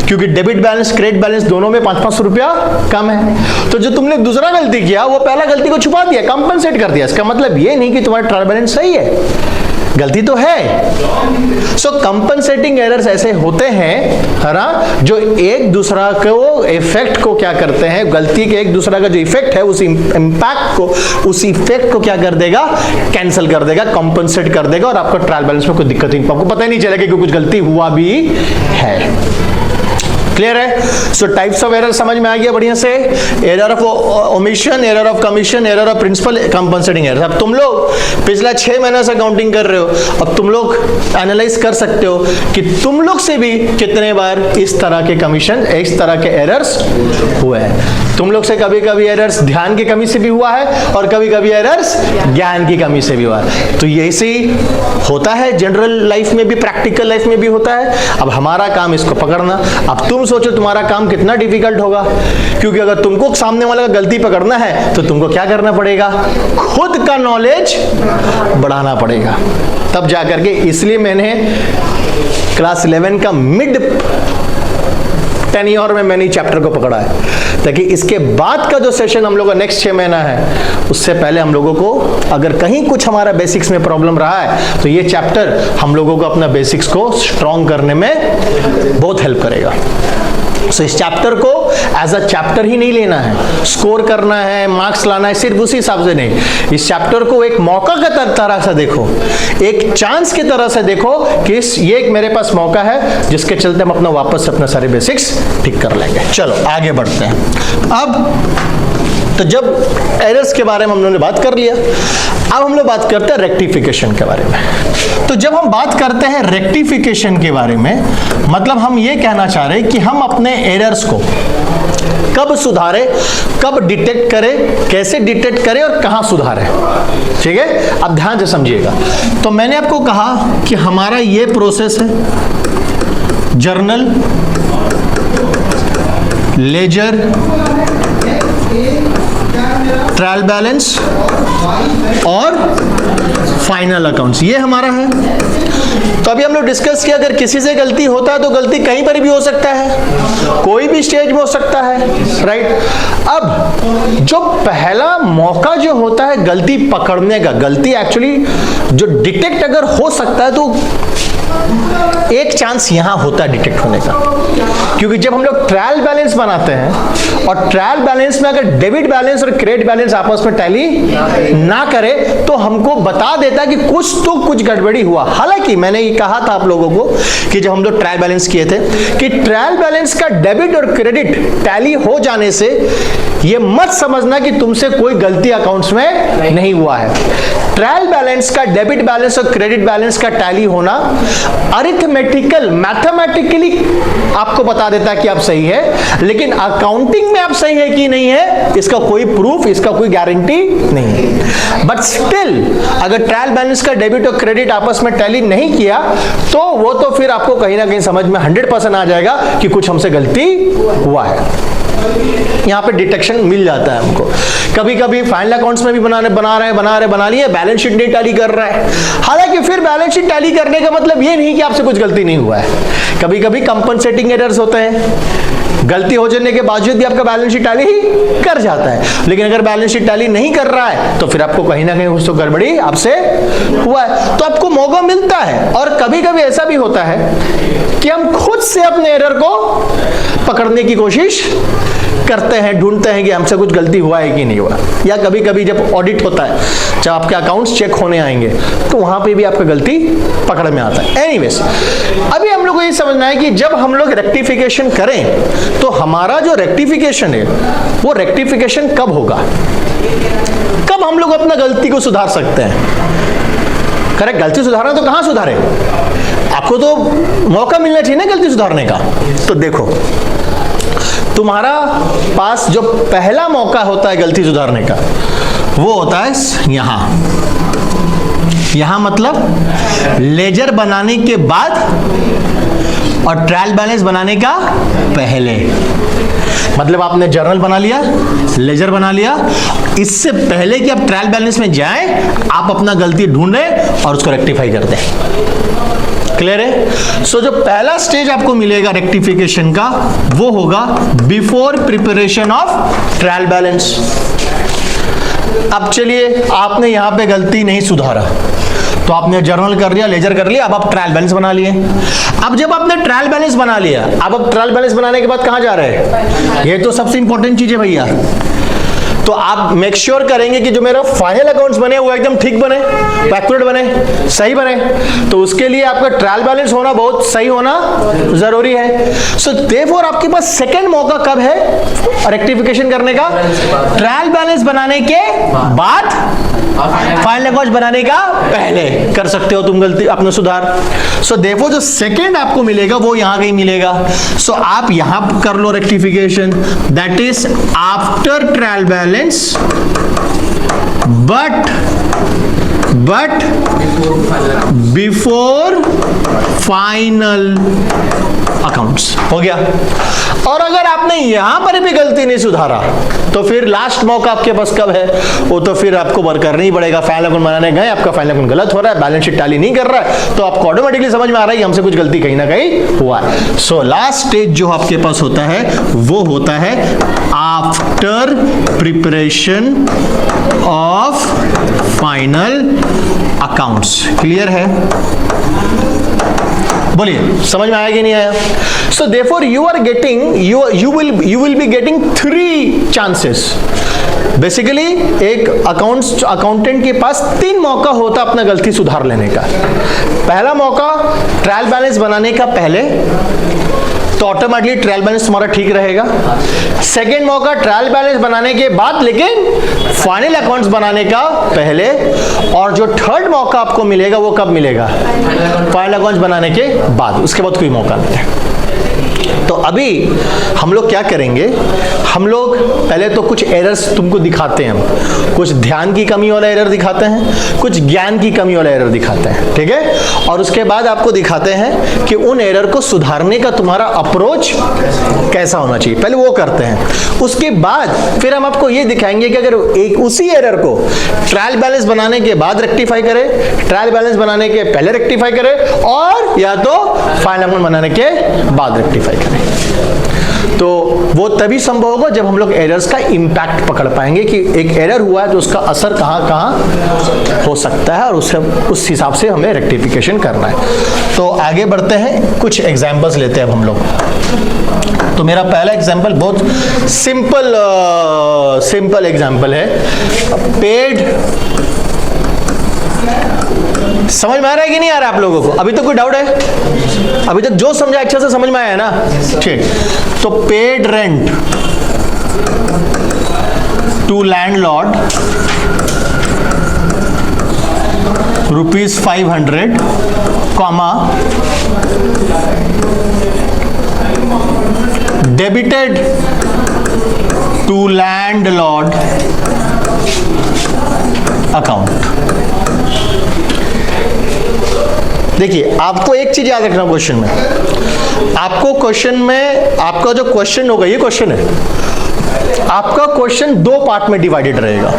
क्योंकि डेबिट बैलेंस क्रेडिट बैलेंस दोनों में 500 रुपया कम है. तो जो तुमने दूसरा गलती किया वो पहला गलती को छुपा दिया, कंपनसेट कर दिया. इसका मतलब ये नहीं कि तुम्हारा ट्रायल बैलेंस सही है, गलती तो है. सो कंपनसेटिंग एरर्स ऐसे होते हैं, है ना, जो एक दूसरा को इफेक्ट को क्या करते हैं, गलती के एक दूसरा का जो इफेक्ट है उस इंपैक्ट को, उस इफेक्ट को क्या कर देगा, कैंसिल कर देगा, कंपनसेट कर देगा, और आपका ट्रायल बैलेंस में कोई दिक्कत नहीं, आपको पता ही नहीं चलेगा कि कुछ गलती हुआ भी है. क्लियर है? सो टाइप्स ऑफ एरर समझ में आ गया बढ़िया से. Error of omission, error of commission, error of principle, compensating error. अब तुम लोग पिछला 6 महीना से काउंटिंग कर रहे हो, अब तुम लोग एनालाइज कर सकते हो कि तुम लोग से भी कितने बार इस तरह के कमीशन, इस तरह के एरर्स हुए हैं. तुम लोग से कभी कभी एरर्स ध्यान की कमी से भी हुआ है, और कभी कभी एरर्स ज्ञान की कमी से भी हुआ है. तो यही होता है जनरल लाइफ में भी, प्रैक्टिकल लाइफ में भी होता है. अब हमारा काम इसको पकड़ना. अब तुम सोचो तुम्हारा काम कितना डिफिकल्ट होगा, क्योंकि अगर तुमको सामने वाला का गलती पकड़ना है तो तुमको क्या करना पड़ेगा, खुद का नॉलेज बढ़ाना पड़ेगा, तब जाकर के. इसलिए मैंने क्लास 11 का मिड टेन्योर में मैंने चैप्टर को पकड़ा है, ताकि इसके बाद का जो सेशन हम लोग का नेक्स्ट 6 महीना है, उससे पहले हम लोगों को अगर कहीं कुछ हमारा बेसिक्स में प्रॉब्लम रहा है तो ये चैप्टर हम लोगों को अपना बेसिक्स को स्ट्रॉन्ग करने में बहुत हेल्प करेगा. सो इस चैप्टर को एज अ चैप्टर ही नहीं लेना है, स्कोर करना है, मार्क्स लाना है, सिर्फ उसी हिसाब से नहीं. इस चैप्टर को एक मौका के तरह से देखो, एक चांस की तरह से देखो कि ये एक मेरे पास मौका है जिसके चलते हम अपना वापस से अपने सारे बेसिक्स ठीक कर लेंगे. चलो आगे बढ़ते हैं. अब तो जब एरर्स के बारे में हम लोगों ने बात कर लिया, अब हम लोग बात करते हैं रेक्टिफिकेशन के बारे में. तो जब हम बात करते हैं रेक्टिफिकेशन के बारे में, मतलब हम ये कहना चाह रहे हैं कि हम अपने एरर्स को कब सुधारें, कब डिटेक्ट करें, कैसे डिटेक्ट करें और कहां सुधारें. ठीक है, अब ध्यान से समझिएगा. तो मैंने आपको कहा कि हमारा ये प्रोसेस है, जर्नल, लेजर, ट्रायल बैलेंस और फाइनल अकाउंट्स, ये हमारा है. तो अभी हम लोग डिस्कस किया, अगर किसी से गलती होता है तो गलती कहीं पर भी हो सकता है, कोई भी स्टेज में हो सकता है, राइट. अब जो पहला मौका जो होता है गलती पकड़ने का, गलती एक्चुअली जो डिटेक्ट अगर हो सकता है तो एक चांस यहां होता है डिटेक्ट होने का, क्योंकि जब हम लोग ट्रायल बैलेंस बनाते हैं और ट्रायल बैलेंस में अगर डेबिट बैलेंस और क्रेडिट बैलेंस आपस में टैली ना करे तो हमको बता देता है कि कुछ गड़बड़ी हुआ। हालांकि मैंने ये कहा था आप लोगों को कि जब हम लोग ट्रायल बैलेंस किए थे कि ट्रायल बैलेंस का डेबिट और क्रेडिट टैली हो जाने से ये मत समझना कि तुमसे कोई गलती अकाउंट्स में नहीं हुआ है। ट्रायल बैलेंस का डेबिट बैलेंस और क्रेडिट बैलेंस का टैली होना अरिथमेटिकल मैथमेटिकली आपको बता देता है कि आप सही है, लेकिन अकाउंटिंग में आप सही है कि नहीं है इसका कोई प्रूफ, इसका कोई गारंटी नहीं है। बट स्टिल अगर ट्रायल बैलेंस का डेबिट और क्रेडिट आपस में टैली नहीं किया तो वो तो फिर आपको कहीं ना कहीं समझ में 100% आ जाएगा कि कुछ हमसे गलती हुआ है। यहां पे डिटेक्शन मिल जाता है हमको। कभी कभी फाइनल अकाउंट्स में भी बना लिए, बैलेंस शीट नहीं टैली कर रहा है। हालांकि फिर बैलेंस शीट टैली करने का मतलब ये नहीं कि आपसे कुछ गलती नहीं हुआ है। कभी कभी कंपनसेटिंग एरर्स होते हैं, गलती हो जाने के बावजूद भी आपका बैलेंस शीट टैली ही कर जाता है। लेकिन अगर बैलेंस शीट टैली नहीं कर रहा है तो फिर आपको कहीं ना कहीं कुछ तो गड़बड़ी आपसे हुआ है, तो आपको मौका मिलता है। और कभी कभी ऐसा भी होता है कि हम खुद से अपने एरर को पकड़ने की कोशिश करते हैं, ढूंढते हैं कि हमसे कुछ गलती हुआ है कि नहीं हुआ। या कभी कभी जब ऑडिट होता है, जब आपके अकाउंट्स चेक होने आएंगे तो वहां पे भी आपका गलती पकड़ में आता है। एनीवेज, अभी हम लोग को ये समझना है कि जब हम लोग रेक्टिफिकेशन करें तो हमारा जो रेक्टिफिकेशन है वो रेक्टिफिकेशन कब होगा, कब हम लोग अपना गलती को सुधार सकते हैं। करेक्ट, गलती सुधारना तो कहां सुधारे, आपको तो मौका मिलना चाहिए ना गलती सुधारने का। तो देखो, तुम्हारा पास जो पहला मौका होता है गलती सुधारने का वो होता है यहां मतलब लेजर बनाने के बाद और ट्रायल बैलेंस बनाने का पहले। मतलब आपने जर्नल बना लिया, लेजर बना लिया, इससे पहले कि आप ट्रायल बैलेंस में जाएं आप अपना गलती ढूंढें और उसको रेक्टिफाई कर दें। क्लियर है? सो जो पहला स्टेज आपको मिलेगा रेक्टिफिकेशन का वो होगा before preparation of trial balance. अब चलिए, आपने यहां पे गलती नहीं सुधारा तो आपने जर्नल कर लिया, लेजर कर लिया, अब आप ट्रायल बैलेंस बना लिए। अब जब आपने ट्रायल बैलेंस बना लिया, अब आप ट्रायल बैलेंस बनाने के बाद कहां जा रहे हैं, ये तो सबसे इंपॉर्टेंट चीज है भैया। तो आप मेक श्योर करेंगे कि जो मेरा फाइनल अकाउंट्स बने वो एकदम ठीक बने, एक्यूरेट बने, सही बने। तो उसके लिए आपका ट्रायल बैलेंस होना बहुत सही होना जरूरी है। सो देयरफॉर आपके पास सेकंड मौका कब है रेक्टिफिकेशन करने का, ट्रायल बैलेंस बनाने के बाद, फाइनल अकाउंट्स बनाने का पहले कर सकते हो तुम गलती अपना सुधार। सो देयरफॉर जो सेकंड आपको मिलेगा वो यहां कहीं मिलेगा। सो आप यहां कर लो rectification, that is after trial balance but before final accounts. हो गया। और अगर आपने यहां पर भी गलती नहीं सुधारा तो फिर लास्ट मौका आपके पास कब है, वो तो फिर आपको वर्क करना ही पड़ेगा। फाइनल अकाउंट बनाने गए, आपका फाइनल अकाउंट गलत हो रहा है, बैलेंस शीट टैली नहीं कर रहा है, तो आपको ऑटोमेटिकली समझ में आ रहा है कि हमसे कुछ गलती कहीं ना कहीं हुआ है। सो लास्ट स्टेज जो आपके पास होता है वो होता है after preparation of final accounts. Clear है? बोलिए, समझ में आया कि नहीं आया? So therefore you are getting you will be getting 3 chances. Basically एक अकाउंटेंट के पास 3 मौका होता अपना गलती सुधार लेने का। पहला मौका ट्रायल बैलेंस बनाने का पहले, तो ऑटोमेटिकली ट्रायल बैलेंस तुम्हारा ठीक रहेगा। सेकेंड मौका ट्रायल बैलेंस बनाने के बाद लेकिन फाइनल अकाउंट्स बनाने का पहले। और जो थर्ड मौका आपको मिलेगा वो कब मिलेगा, फाइनल अकाउंट्स बनाने के बाद, उसके बाद कोई मौका नहीं है। तो अभी हम लोग क्या करेंगे, हम लोग पहले तो कुछ एरर्स तुमको दिखाते हैं, हम कुछ ध्यान की कमी वाला एरर दिखाते हैं, कुछ ज्ञान की कमी वाला एरर दिखाते हैं, ठीक है। और उसके बाद आपको दिखाते हैं कि उन एरर को सुधारने का तुम्हारा अप्रोच कैसा होना चाहिए, पहले वो करते हैं। उसके बाद फिर हम आपको ये दिखाएंगे कि अगर एक उसी एरर को ट्रायल बैलेंस बनाने के बाद रेक्टिफाई करे, ट्रायल बैलेंस बनाने के पहले रेक्टिफाई करे, और या तो फाइनल अकाउंट बनाने के बाद रेक्टिफाई करें। तो वो तभी संभव होगा जब हम लोग एरर्स का इम्पैक्ट पकड़ पाएंगे कि एक एरर हुआ है तो उसका असर कहाँ कहाँ हो सकता है, और उस हिसाब से हमें रेक्टिफिकेशन करना है। तो आगे बढ़ते हैं, कुछ एग्जाम्पल्स लेते हैं अब हम लोग। तो मेरा पहला एग्जाम्पल बहुत सिंपल एग्जाम्पल है। पेड, समझ में आ रहा है कि नहीं आ रहा है आप लोगों को? अभी तक कोई डाउट है? अभी तक जो समझा अच्छे से समझ में आया है ना? ठीक। तो paid rent to landlord ₹500, comma debited to landlord account. देखिए, आपको एक चीज याद रखना क्वेश्चन में, आपको क्वेश्चन में आपका जो क्वेश्चन होगा, ये क्वेश्चन है, आपका क्वेश्चन दो पार्ट में डिवाइडेड रहेगा।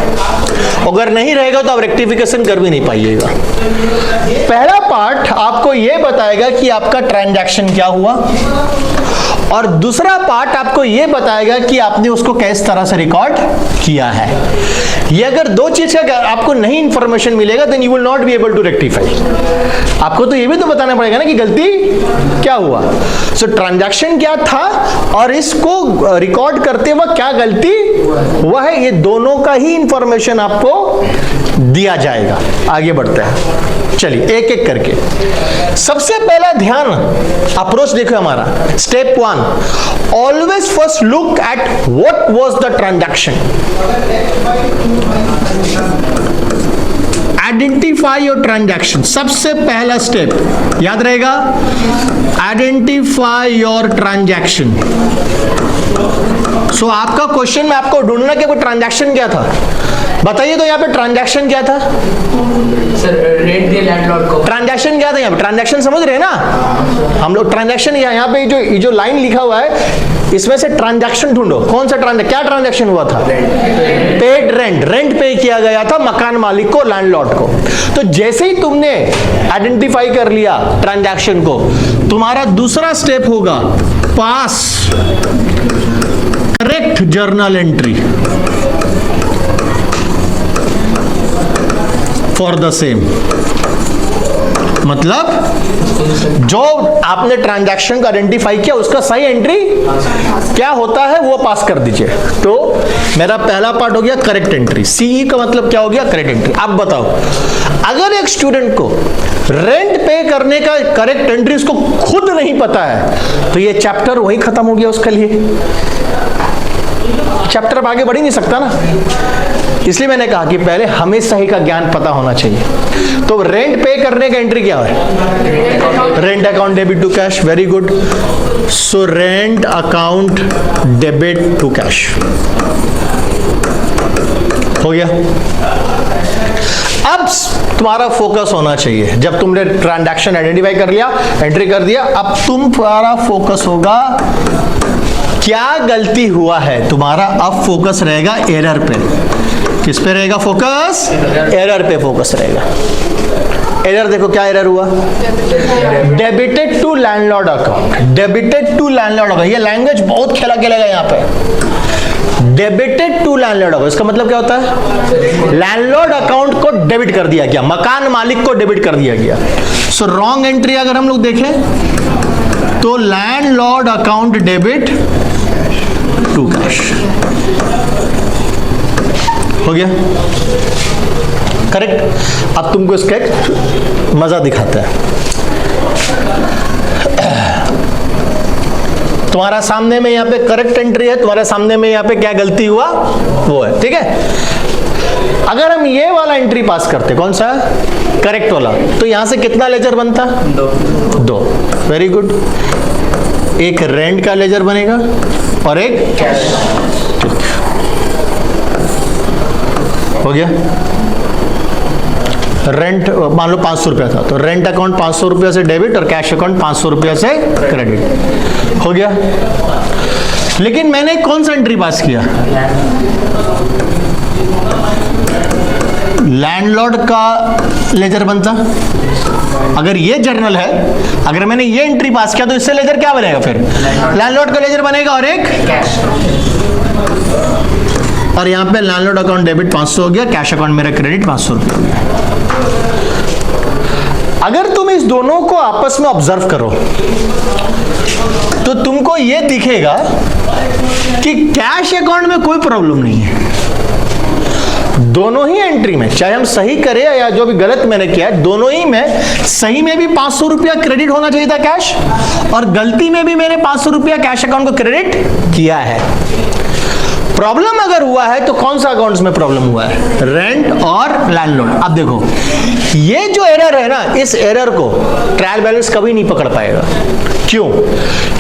अगर नहीं रहेगा तो आप रेक्टिफिकेशन कर भी नहीं पाइएगा। पहला पार्ट आपको यह बताएगा कि आपका ट्रांजैक्शन क्या हुआ, और दूसरा पार्ट आपको यह बताएगा कि आपने उसको किस तरह से रिकॉर्ड किया है। ये अगर दो चीज का आपको नहीं इंफॉर्मेशन मिलेगा, then you will not be able to rectify. आपको तो ये भी तो बताना पड़ेगा ना कि गलती क्या हुआ। सो ट्रांजैक्शन क्या था और इसको रिकॉर्ड करते वक्त क्या गलती हुआ है, ये दोनों का ही इंफॉर्मेशन आपको दिया जाएगा। आगे बढ़ते हैं, चलिए एक एक करके। सबसे पहला ध्यान अप्रोच देखो हमारा, step 1, always first look at what was the transaction. Identify your transaction, सबसे पहला स्टेप याद रहेगा, आइडेंटिफाई योर ट्रांजैक्शन। सो आपका क्वेश्चन में आपको ढूंढना कि कोई ट्रांजैक्शन क्या था, बताइए। तो यहाँ पे ट्रांजैक्शन क्या था सर? रेंट दिया लैंडलॉर्ड को। ट्रांजैक्शन क्या था यहाँ पे? ट्रांजैक्शन समझ रहे हैं ना हम लोग? ट्रांजैक्शन यहाँ पे जो लाइन लिखा हुआ है, इसमें से ट्रांजैक्शन ढूंढो। कौन सा क्या ट्रांजैक्शन हुआ था? पेड रेंट, रेंट पे किया गया था मकान मालिक को, लैंडलॉर्ड को। तो जैसे ही तुमने आइडेंटिफाई कर लिया ट्रांजैक्शन को, तुम्हारा दूसरा स्टेप होगा pass correct journal entry for the same. मतलब जो आपने ट्रांजैक्शन को आइडेंटिफाई किया उसका सही एंट्री क्या होता है वो पास कर दीजिए। तो मेरा पहला पार्ट हो गया करेक्ट एंट्री। सीई का मतलब क्या हो गया? Correct entry. अब बताओ, अगर एक स्टूडेंट को रेंट पे करने का करेक्ट एंट्री उसको खुद नहीं पता है, तो ये चैप्टर वही खत्म हो गया उसके लिए। चैप्टर अब आगे बढ़ ही नहीं सकता ना। इसलिए मैंने कहा कि पहले हमें सही का ज्ञान पता होना चाहिए। तो रेंट पे करने का एंट्री क्या है? Rent account debit to cash. Very good. So rent account debit to cash हो गया। अब तुम्हारा फोकस होना चाहिए, जब तुमने ट्रांजैक्शन आइडेंटिफाई कर लिया, एंट्री कर दिया, अब तुम्हारा फोकस होगा क्या गलती हुआ है। तुम्हारा अब फोकस रहेगा एरर पे। किस पे रहेगा फोकस? एरर पे फोकस रहेगा। एरर देखो क्या एरर हुआ? Debited to landlord account. Debited to landlord account, ये लैंग्वेज बहुत खेला खेलेगा यहाँ पे। डेबिटेड टू लैंडलॉर्ड अकाउंट, इसका मतलब क्या होता है? लैंडलॉर्ड अकाउंट को डेबिट कर दिया गया, मकान मालिक को डेबिट कर दिया गया। सो रॉन्ग एंट्री अगर हम लोग देखें तो landlord account debit to cash हो गया। करेक्ट। अब तुमको इसका एक मजा दिखाता है। तुम्हारा सामने में यहाँ पे करेक्ट एंट्री है, तुम्हारे सामने में यहाँ पे क्या गलती हुआ वो है, ठीक है। अगर हम ये वाला एंट्री पास करते, कौन सा? करेक्ट वाला, तो यहां से कितना लेजर बनता? दो। Very good. एक रेंट का लेजर बनेगा और एक कैश। हो गया। रेंट मान लो 500 रुपया था, तो रेंट अकाउंट 500 रुपया से डेबिट और कैश अकाउंट 500 रुपया से क्रेडिट हो गया। लेकिन मैंने कौन सा एंट्री पास किया? लैंडलॉर्ड का लेजर बनता अगर ये जर्नल है, अगर मैंने ये एंट्री पास किया तो इससे लेजर क्या बनेगा? फिर लैंडलॉर्ड का लेजर बनेगा और एक कैश। और यहाँ पे लैंडलॉर्ड अकाउंट डेबिट 500 हो गया, कैश अकाउंट मेरा क्रेडिट 500 रुपये हो गया। अगर तुम इस दोनों को आपस में ऑब्जर्व करो तो तुमको ये दिखेगा कि कैश अकाउंट में कोई प्रॉब्लम नहीं है। दोनों ही एंट्री में, चाहे हम सही करें या जो भी गलत मैंने किया है, दोनों ही में सही में भी 500 रुपया क्रेडिट होना चाहिए था कैश, और गलती में भी मैंने 500 रुपया कैश अकाउंट को क्रेडिट किया है। प्रॉब्लम अगर हुआ है तो कौन सा अकाउंट्स में प्रॉब्लम हुआ है? रेंट और लैंडलॉर्ड। अब देखो ये जो एरर है ना, इस एरर को ट्रायल बैलेंस कभी नहीं पकड़ पाएगा। क्यों?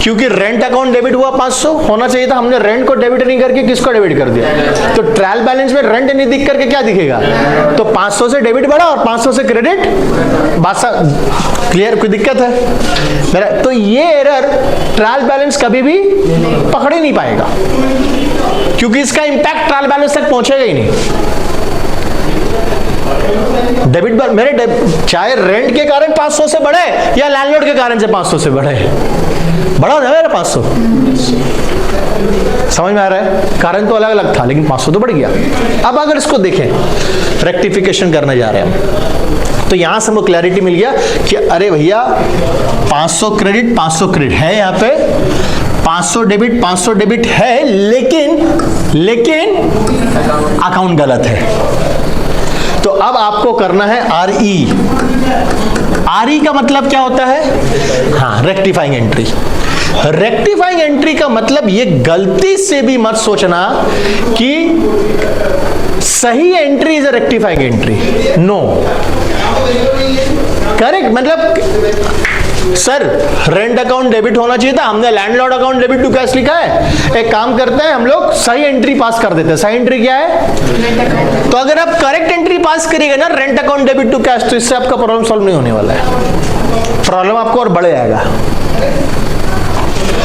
क्योंकि रेंट अकाउंट डेबिट हुआ 500 होना चाहिए था, हमने रेंट को डेबिट नहीं करके किसको डेबिट कर दिया, तो ट्रायल बैलेंस में रेंट नहीं दिख करके क्या दिखेगा? तो 500 से डेबिट बढ़ा और 500 से क्रेडिट। बात क्लियर? कोई दिक्कत है मेरा? तो ये एरर ट्रायल बैलेंस कभी भी पकड़ ही नहीं पाएगा, क्योंकि इसका इंपैक्ट ट्रायल बैलेंस तक पहुंचेगा ही नहीं। डेबिट पर मेरे चाहे रेंट के कारण 500 से बढ़े या लैंडलॉर्ड के कारण से 500 से बढ़े, बढ़ा ना मेरा 500। समझ में आ रहा है? कारण तो अलग अलग था लेकिन 500 तो बढ़ गया। अब अगर इसको देखें, रेक्टिफिकेशन करने जा रहे हैं हम, तो यहां से हमको क्लैरिटी मिल गया कि अरे भैया 500 क्रेडिट है, यहाँ पे 500 डेबिट है, लेकिन अकाउंट गलत है। तो अब आपको करना है RE का मतलब क्या होता है? हाँ, रेक्टिफाइंग एंट्री। रेक्टिफाइंग एंट्री का मतलब ये गलती से भी मत सोचना कि सही entry is a rectifying entry. No, correct मतलब सर रेंट अकाउंट डेबिट होना चाहिए था, हमने landlord account debit to cash लिखा है। एक काम करते हैं, हम लोग सही एंट्री पास कर देते हैं। सही एंट्री क्या है? तो अगर आप करेक्ट एंट्री पास करिएगा ना rent account debit to cash, तो इससे आपका प्रॉब्लम सॉल्व नहीं होने वाला है, प्रॉब्लम आपको और बढ़ जाएगा।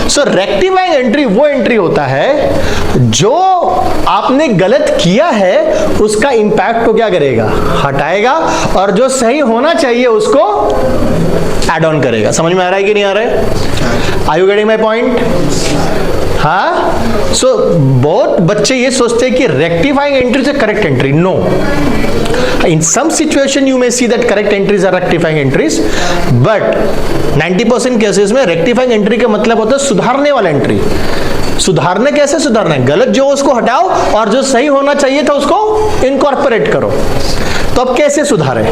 सो रेक्टिफाइंग एंट्री वो एंट्री होता है जो आपने गलत किया है उसका इंपैक्ट को क्या करेगा? हटाएगा, और जो सही होना चाहिए उसको ऐड ऑन करेगा। समझ में आ रहा है कि नहीं आ रहा है? Are you getting my point? हाँ, सो बहुत बच्चे ये सोचते हैं कि rectifying entry is correct entry. No, in some situation you may see that correct entries are rectifying entries, but 90% cases में रेक्टिफाइंग एंट्री का मतलब होता है सुधारने वाला एंट्री। सुधारने कैसे सुधारना है? गलत जो उसको हटाओ और जो सही होना चाहिए था उसको इनकॉर्पोरेट करो। तो अब कैसे सुधारे?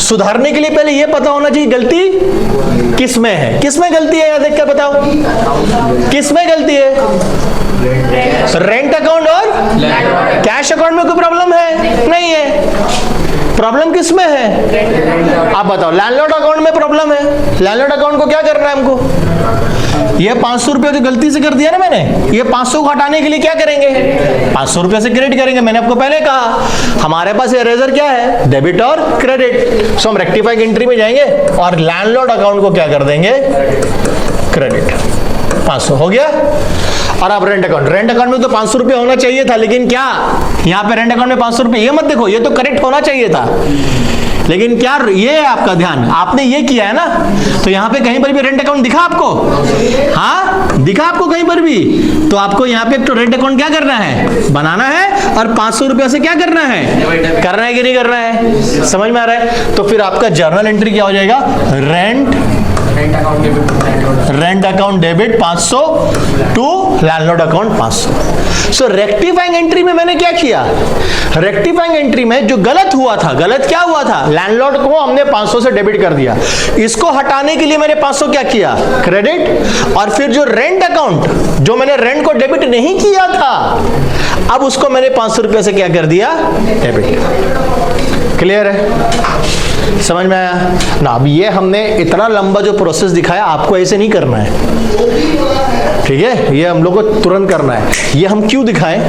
सुधारने के लिए पहले ये पता होना चाहिए गलती किस में है। किस में गलती है? देख कर बताओ, किस में गलती है? रेंट अकाउंट और कैश अकाउंट में कोई प्रॉब्लम है? नहीं है। प्रॉब्लम किस में है? आप बताओ। लैंडलॉर्ड अकाउंट में प्रॉब्लम है। लैंडलॉर्ड अकाउंट को क्या करना है हमको? ये 500 रुपये जो गलती से कर दिया ना मैंने, ये 500 को हटाने के लिए क्या करेंगे? 500 रुपये से क्रेडिट करेंगे। मैंने आपको पहले कहा हमारे पास इरेजर क्या है? डेबिट और क्रेडिट। सो हम रेक्टिफाइंग एंट्री में जाएंगे और लैंडलॉर्ड अकाउंट को क्या कर देंगे? क्रेडिट। 500 हो गया। और अब रेंट अकाउंट में तो 500 रुपये होना चाहिए था, लेकिन क्या यहाँ पे रेंट अकाउंट में 500 रुपये? ये मत देखो, ये तो करेक्ट होना चाहिए था, लेकिन क्या ये है आपका ध्यान, आपने ये किया है ना, तो यहाँ पे कहीं पर भी रेंट अकाउंट दिखा आपको? हाँ, दिखा आपको कहीं पर भी? तो आपको यहाँ पे तो रेंट अकाउंट क्या करना है? बनाना है, और 500 रुपये से क्या करना है? करना है कि नहीं करना है? समझ में आ रहा है? तो फिर आपका जर्नल एंट्री क्या हो जाएगा? Rent account debit 500 to landlord account 500। So rectifying entry में मैंने क्या किया? रेक्टिफाइंग एंट्री में जो गलत हुआ था, गलत क्या हुआ था? लैंडलॉर्ड को हमने 500 से डेबिट कर दिया। इसको हटाने के लिए मैंने 500 क्या किया? क्रेडिट। और फिर जो रेंट अकाउंट, जो मैंने रेंट को डेबिट नहीं किया था, अब उसको मैंने 500 रुपये से क्या कर दिया? डेबिट। क्लियर है? समझ में आया ना? अब ये हमने इतना लंबा जो प्रोसेस दिखाया, आपको ऐसे नहीं करना है, ठीक है? ये हम लोग को तुरंत करना है। ये हम क्यों दिखाएं?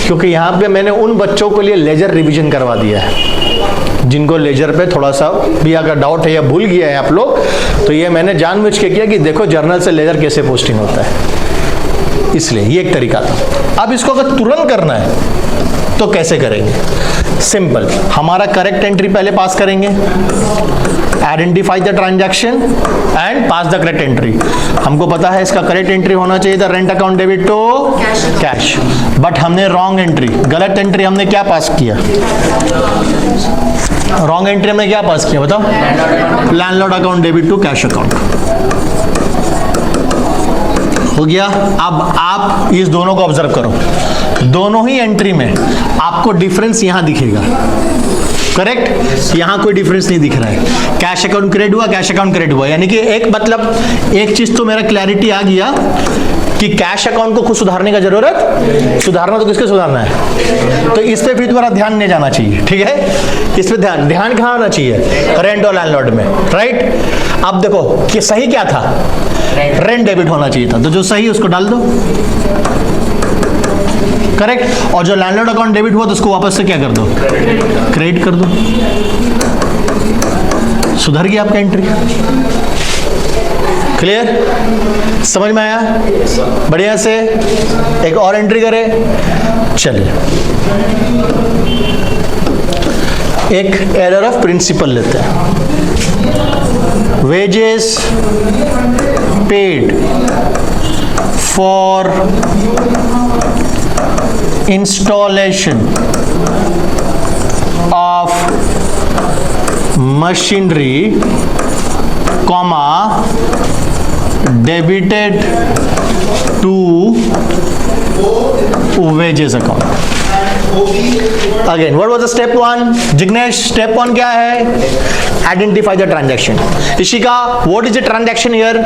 क्योंकि यहाँ पे मैंने उन बच्चों के लिए लेजर रिवीजन करवा दिया है जिनको लेजर पे थोड़ा सा भी अगर डाउट है या भूल गया है आप लोग, तो ये मैंने जानबूझ के किया कि देखो जर्नल से लेजर कैसे पोस्टिंग होता है, इसलिए ये एक तरीका था। अब इसको अगर तुरंत करना है तो कैसे करेंगे? सिंपल, हमारा करेक्ट एंट्री पहले पास करेंगे, identify the transaction and pass the correct entry. हमको पता है इसका करेक्ट एंट्री होना चाहिए था rent account debit to cash, but हमने रॉन्ग एंट्री, गलत एंट्री हमने क्या पास किया? रॉन्ग एंट्री हमने क्या पास किया बताओ? Landlord account debit to cash account. हो गया। अब आप इस दोनों को ऑब्जर्व करो, दोनों ही एंट्री में आपको डिफरेंस यहां दिखेगा, करेक्ट? यहां कोई डिफरेंस नहीं दिख रहा है। कैश अकाउंट क्रेडिट हुआ, कैश अकाउंट क्रेडिट हुआ, यानी कि एक मतलब एक चीज तो मेरा क्लैरिटी आ गया कि कैश अकाउंट को खुद सुधारने का जरूरत, सुधारना तो किसके सुधारना है? तो इस पे भी तुम्हारा ध्यान नहीं जाना चाहिए, ठीक है? इस पे ध्यान कहाँ होना चाहिए? रेंट और लैंडलॉर्ड में, राइट? अब देखो कि सही क्या था, रेंट डेबिट होना चाहिए था, तो जो सही उसको डाल दो, करेक्ट? और जो लैंडलॉर्ड अकाउंट डेबिट हुआ तो उसको वापस से क्या कर दो? क्रेडिट कर दो। सुधर गई आपका एंट्री। क्लियर? समझ में आया? बढ़िया से एक और एंट्री करें। चलिए एक एरर ऑफ प्रिंसिपल लेते हैं। Wages paid for installation of machinery, comma debited to wages account. Again, what was the step one? Jignesh, step one क्या है? Identify the transaction. Ishika, what is the transaction here?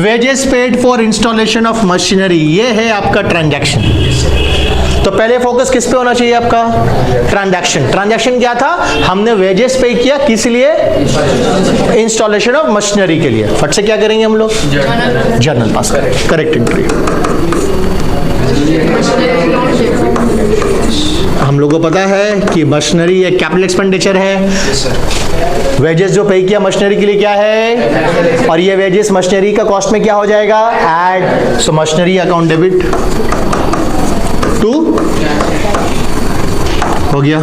Wages paid for installation of machinery. ये है आपका ट्रांजैक्शन। तो पहले फोकस किस पे होना चाहिए आपका? ट्रांजैक्शन। ट्रांजैक्शन क्या था? हमने वेजेस पे किया, किस लिए? इंस्टॉलेशन ऑफ मशीनरी के लिए। फट से क्या करेंगे हम लोग? जर्नल पास करेंगे, करेक्ट एंट्री। हम लोगों को पता है कि मशीनरी एक कैपिटल एक्सपेंडिचर है। वेजेस जो पे किया मशीनरी के लिए क्या है, और ये वेजेस मशीनरी का कॉस्ट में क्या हो जाएगा? Add. So machinery account debit to हो गया।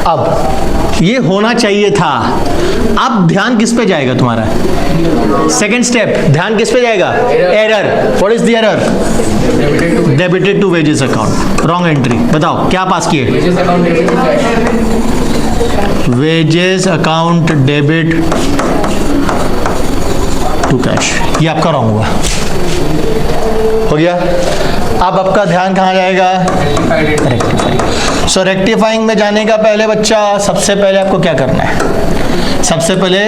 अब ये होना चाहिए था। अब ध्यान किस पे जाएगा तुम्हारा? सेकंड स्टेप, ध्यान किस पे जाएगा? Error. What is the error? Debited to wages account, wrong entry. बताओ क्या पास किए? Wages account debit to cash, ये आपका रॉन्ग हुआ। हो गया। अब आपका ध्यान कहाँ जाएगा? रेक्टिफाइंग। सो रेक्टिफाइंग में जाने का पहले बच्चा, सबसे पहले आपको क्या करना है? सबसे पहले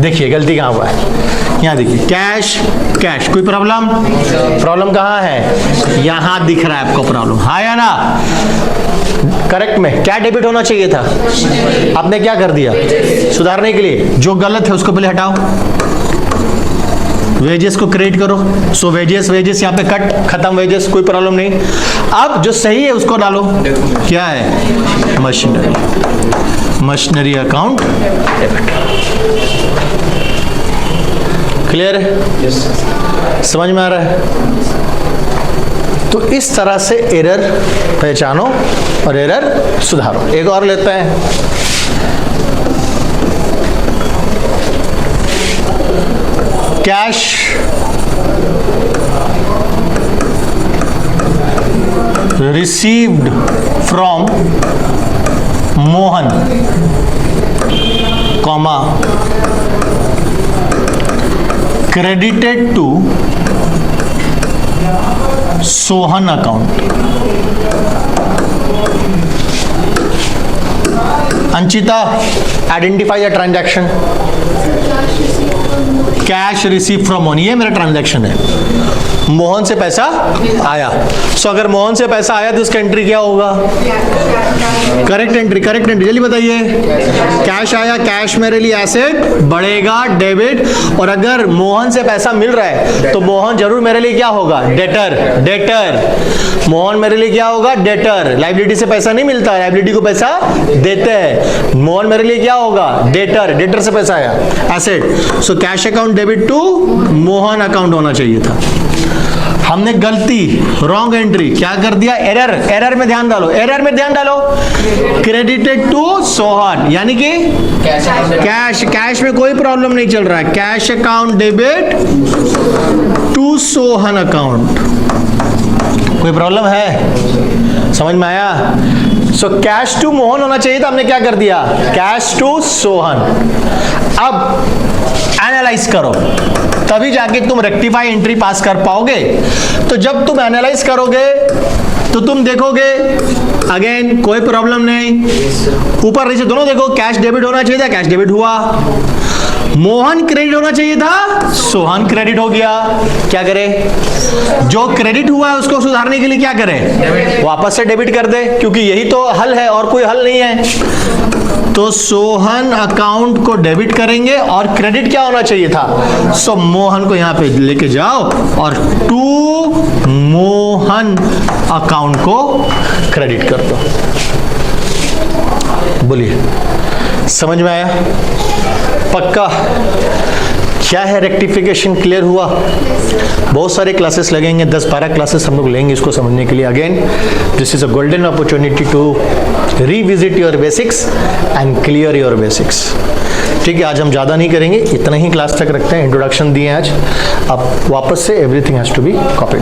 देखिए गलती कहाँ हुआ है। यहाँ देखिए कैश, कैश, कोई प्रॉब्लम? प्रॉब्लम कहाँ है? यहाँ दिख रहा है आपको प्रॉब्लम, हाँ या ना? करेक्ट में क्या डेबिट होना चाहिए था? आपने क्या कर दिया? सुधारने के लिए जो गलत है उसको पहले हटाओ, वेजेस को क्रिएट करो। सो वेजेस, वेजेस यहाँ पे कट, खत्म वेजेस, कोई प्रॉब्लम नहीं। अब जो सही है उसको डालो, क्या है? Machinery, machinery account debit. Clear है? समझ में आ रहा है? तो इस तरह से एरर पहचानो और एरर सुधारो। एक और लेते हैं। Cash received from Mohan, comma credited to Sohan account. Anchita, identify the transaction. Cash receive from Mohan, ये मेरा ट्रांजैक्शन है। मोहन से पैसा आया। सो अगर मोहन से पैसा आया तो उसका एंट्री क्या होगा? Correct entry, correct entry. जल्दी बताइए। कैश आया, कैश मेरे लिए एसेट बढ़ेगा, डेबिट। और अगर मोहन से पैसा मिल रहा है तो मोहन जरूर मेरे लिए क्या होगा? Debtor, debtor. मोहन मेरे लिए क्या होगा? डेटर। लाइबिलिटी से पैसा नहीं मिलता, लाइबिलिटी को पैसा देते हैं। मोहन मेरे लिए क्या होगा? डेटर, डेटर से पैसा आया, asset. So cash account debit to Mohan account होना चाहिए था। हमने गलती, रॉन्ग एंट्री, क्या कर दिया, एरर। एरर में ध्यान डालो, एरर में ध्यान डालो। क्रेडिटेड टू सोहन, यानी कि कैश, कैश में कोई प्रॉब्लम नहीं चल रहा है। Cash account debit to Sohan account, कोई प्रॉब्लम है? समझ में आया? सो कैश टू मोहन होना चाहिए था, हमने क्या कर दिया, कैश टू सोहन। अब एनालाइज करो, तभी जाके तुम रेक्टिफाई एंट्री पास कर पाओगे। तो जब तुम एनालाइज करोगे तो तुम देखोगे अगेन कोई प्रॉब्लम नहीं, ऊपर नीचे दोनों देखो, कैश डेबिट होना चाहिए था, कैश डेबिट हुआ। मोहन क्रेडिट होना चाहिए था, सोहन क्रेडिट हो गया। क्या करें, जो क्रेडिट हुआ है उसको सुधारने के लिए क्या करें, वापस से डेबिट कर दे, क्योंकि यही तो हल है और कोई हल नहीं है। तो सोहन अकाउंट को डेबिट करेंगे और क्रेडिट क्या होना चाहिए था, सो मोहन को यहां पे लेके जाओ और टू मोहन अकाउंट को क्रेडिट कर दो। बोलिए, समझ में आया? पक्का? क्या है रेक्टिफिकेशन, क्लियर हुआ? बहुत सारे क्लासेस लगेंगे, 10-12 क्लासेस हम लोग लेंगे इसको समझने के लिए। Again this is a golden opportunity to revisit your basics and clear your basics. ठीक है, आज हम ज़्यादा नहीं करेंगे, इतना ही क्लास तक रखते हैं। इंट्रोडक्शन दिए आज, अब वापस से everything has to be copied.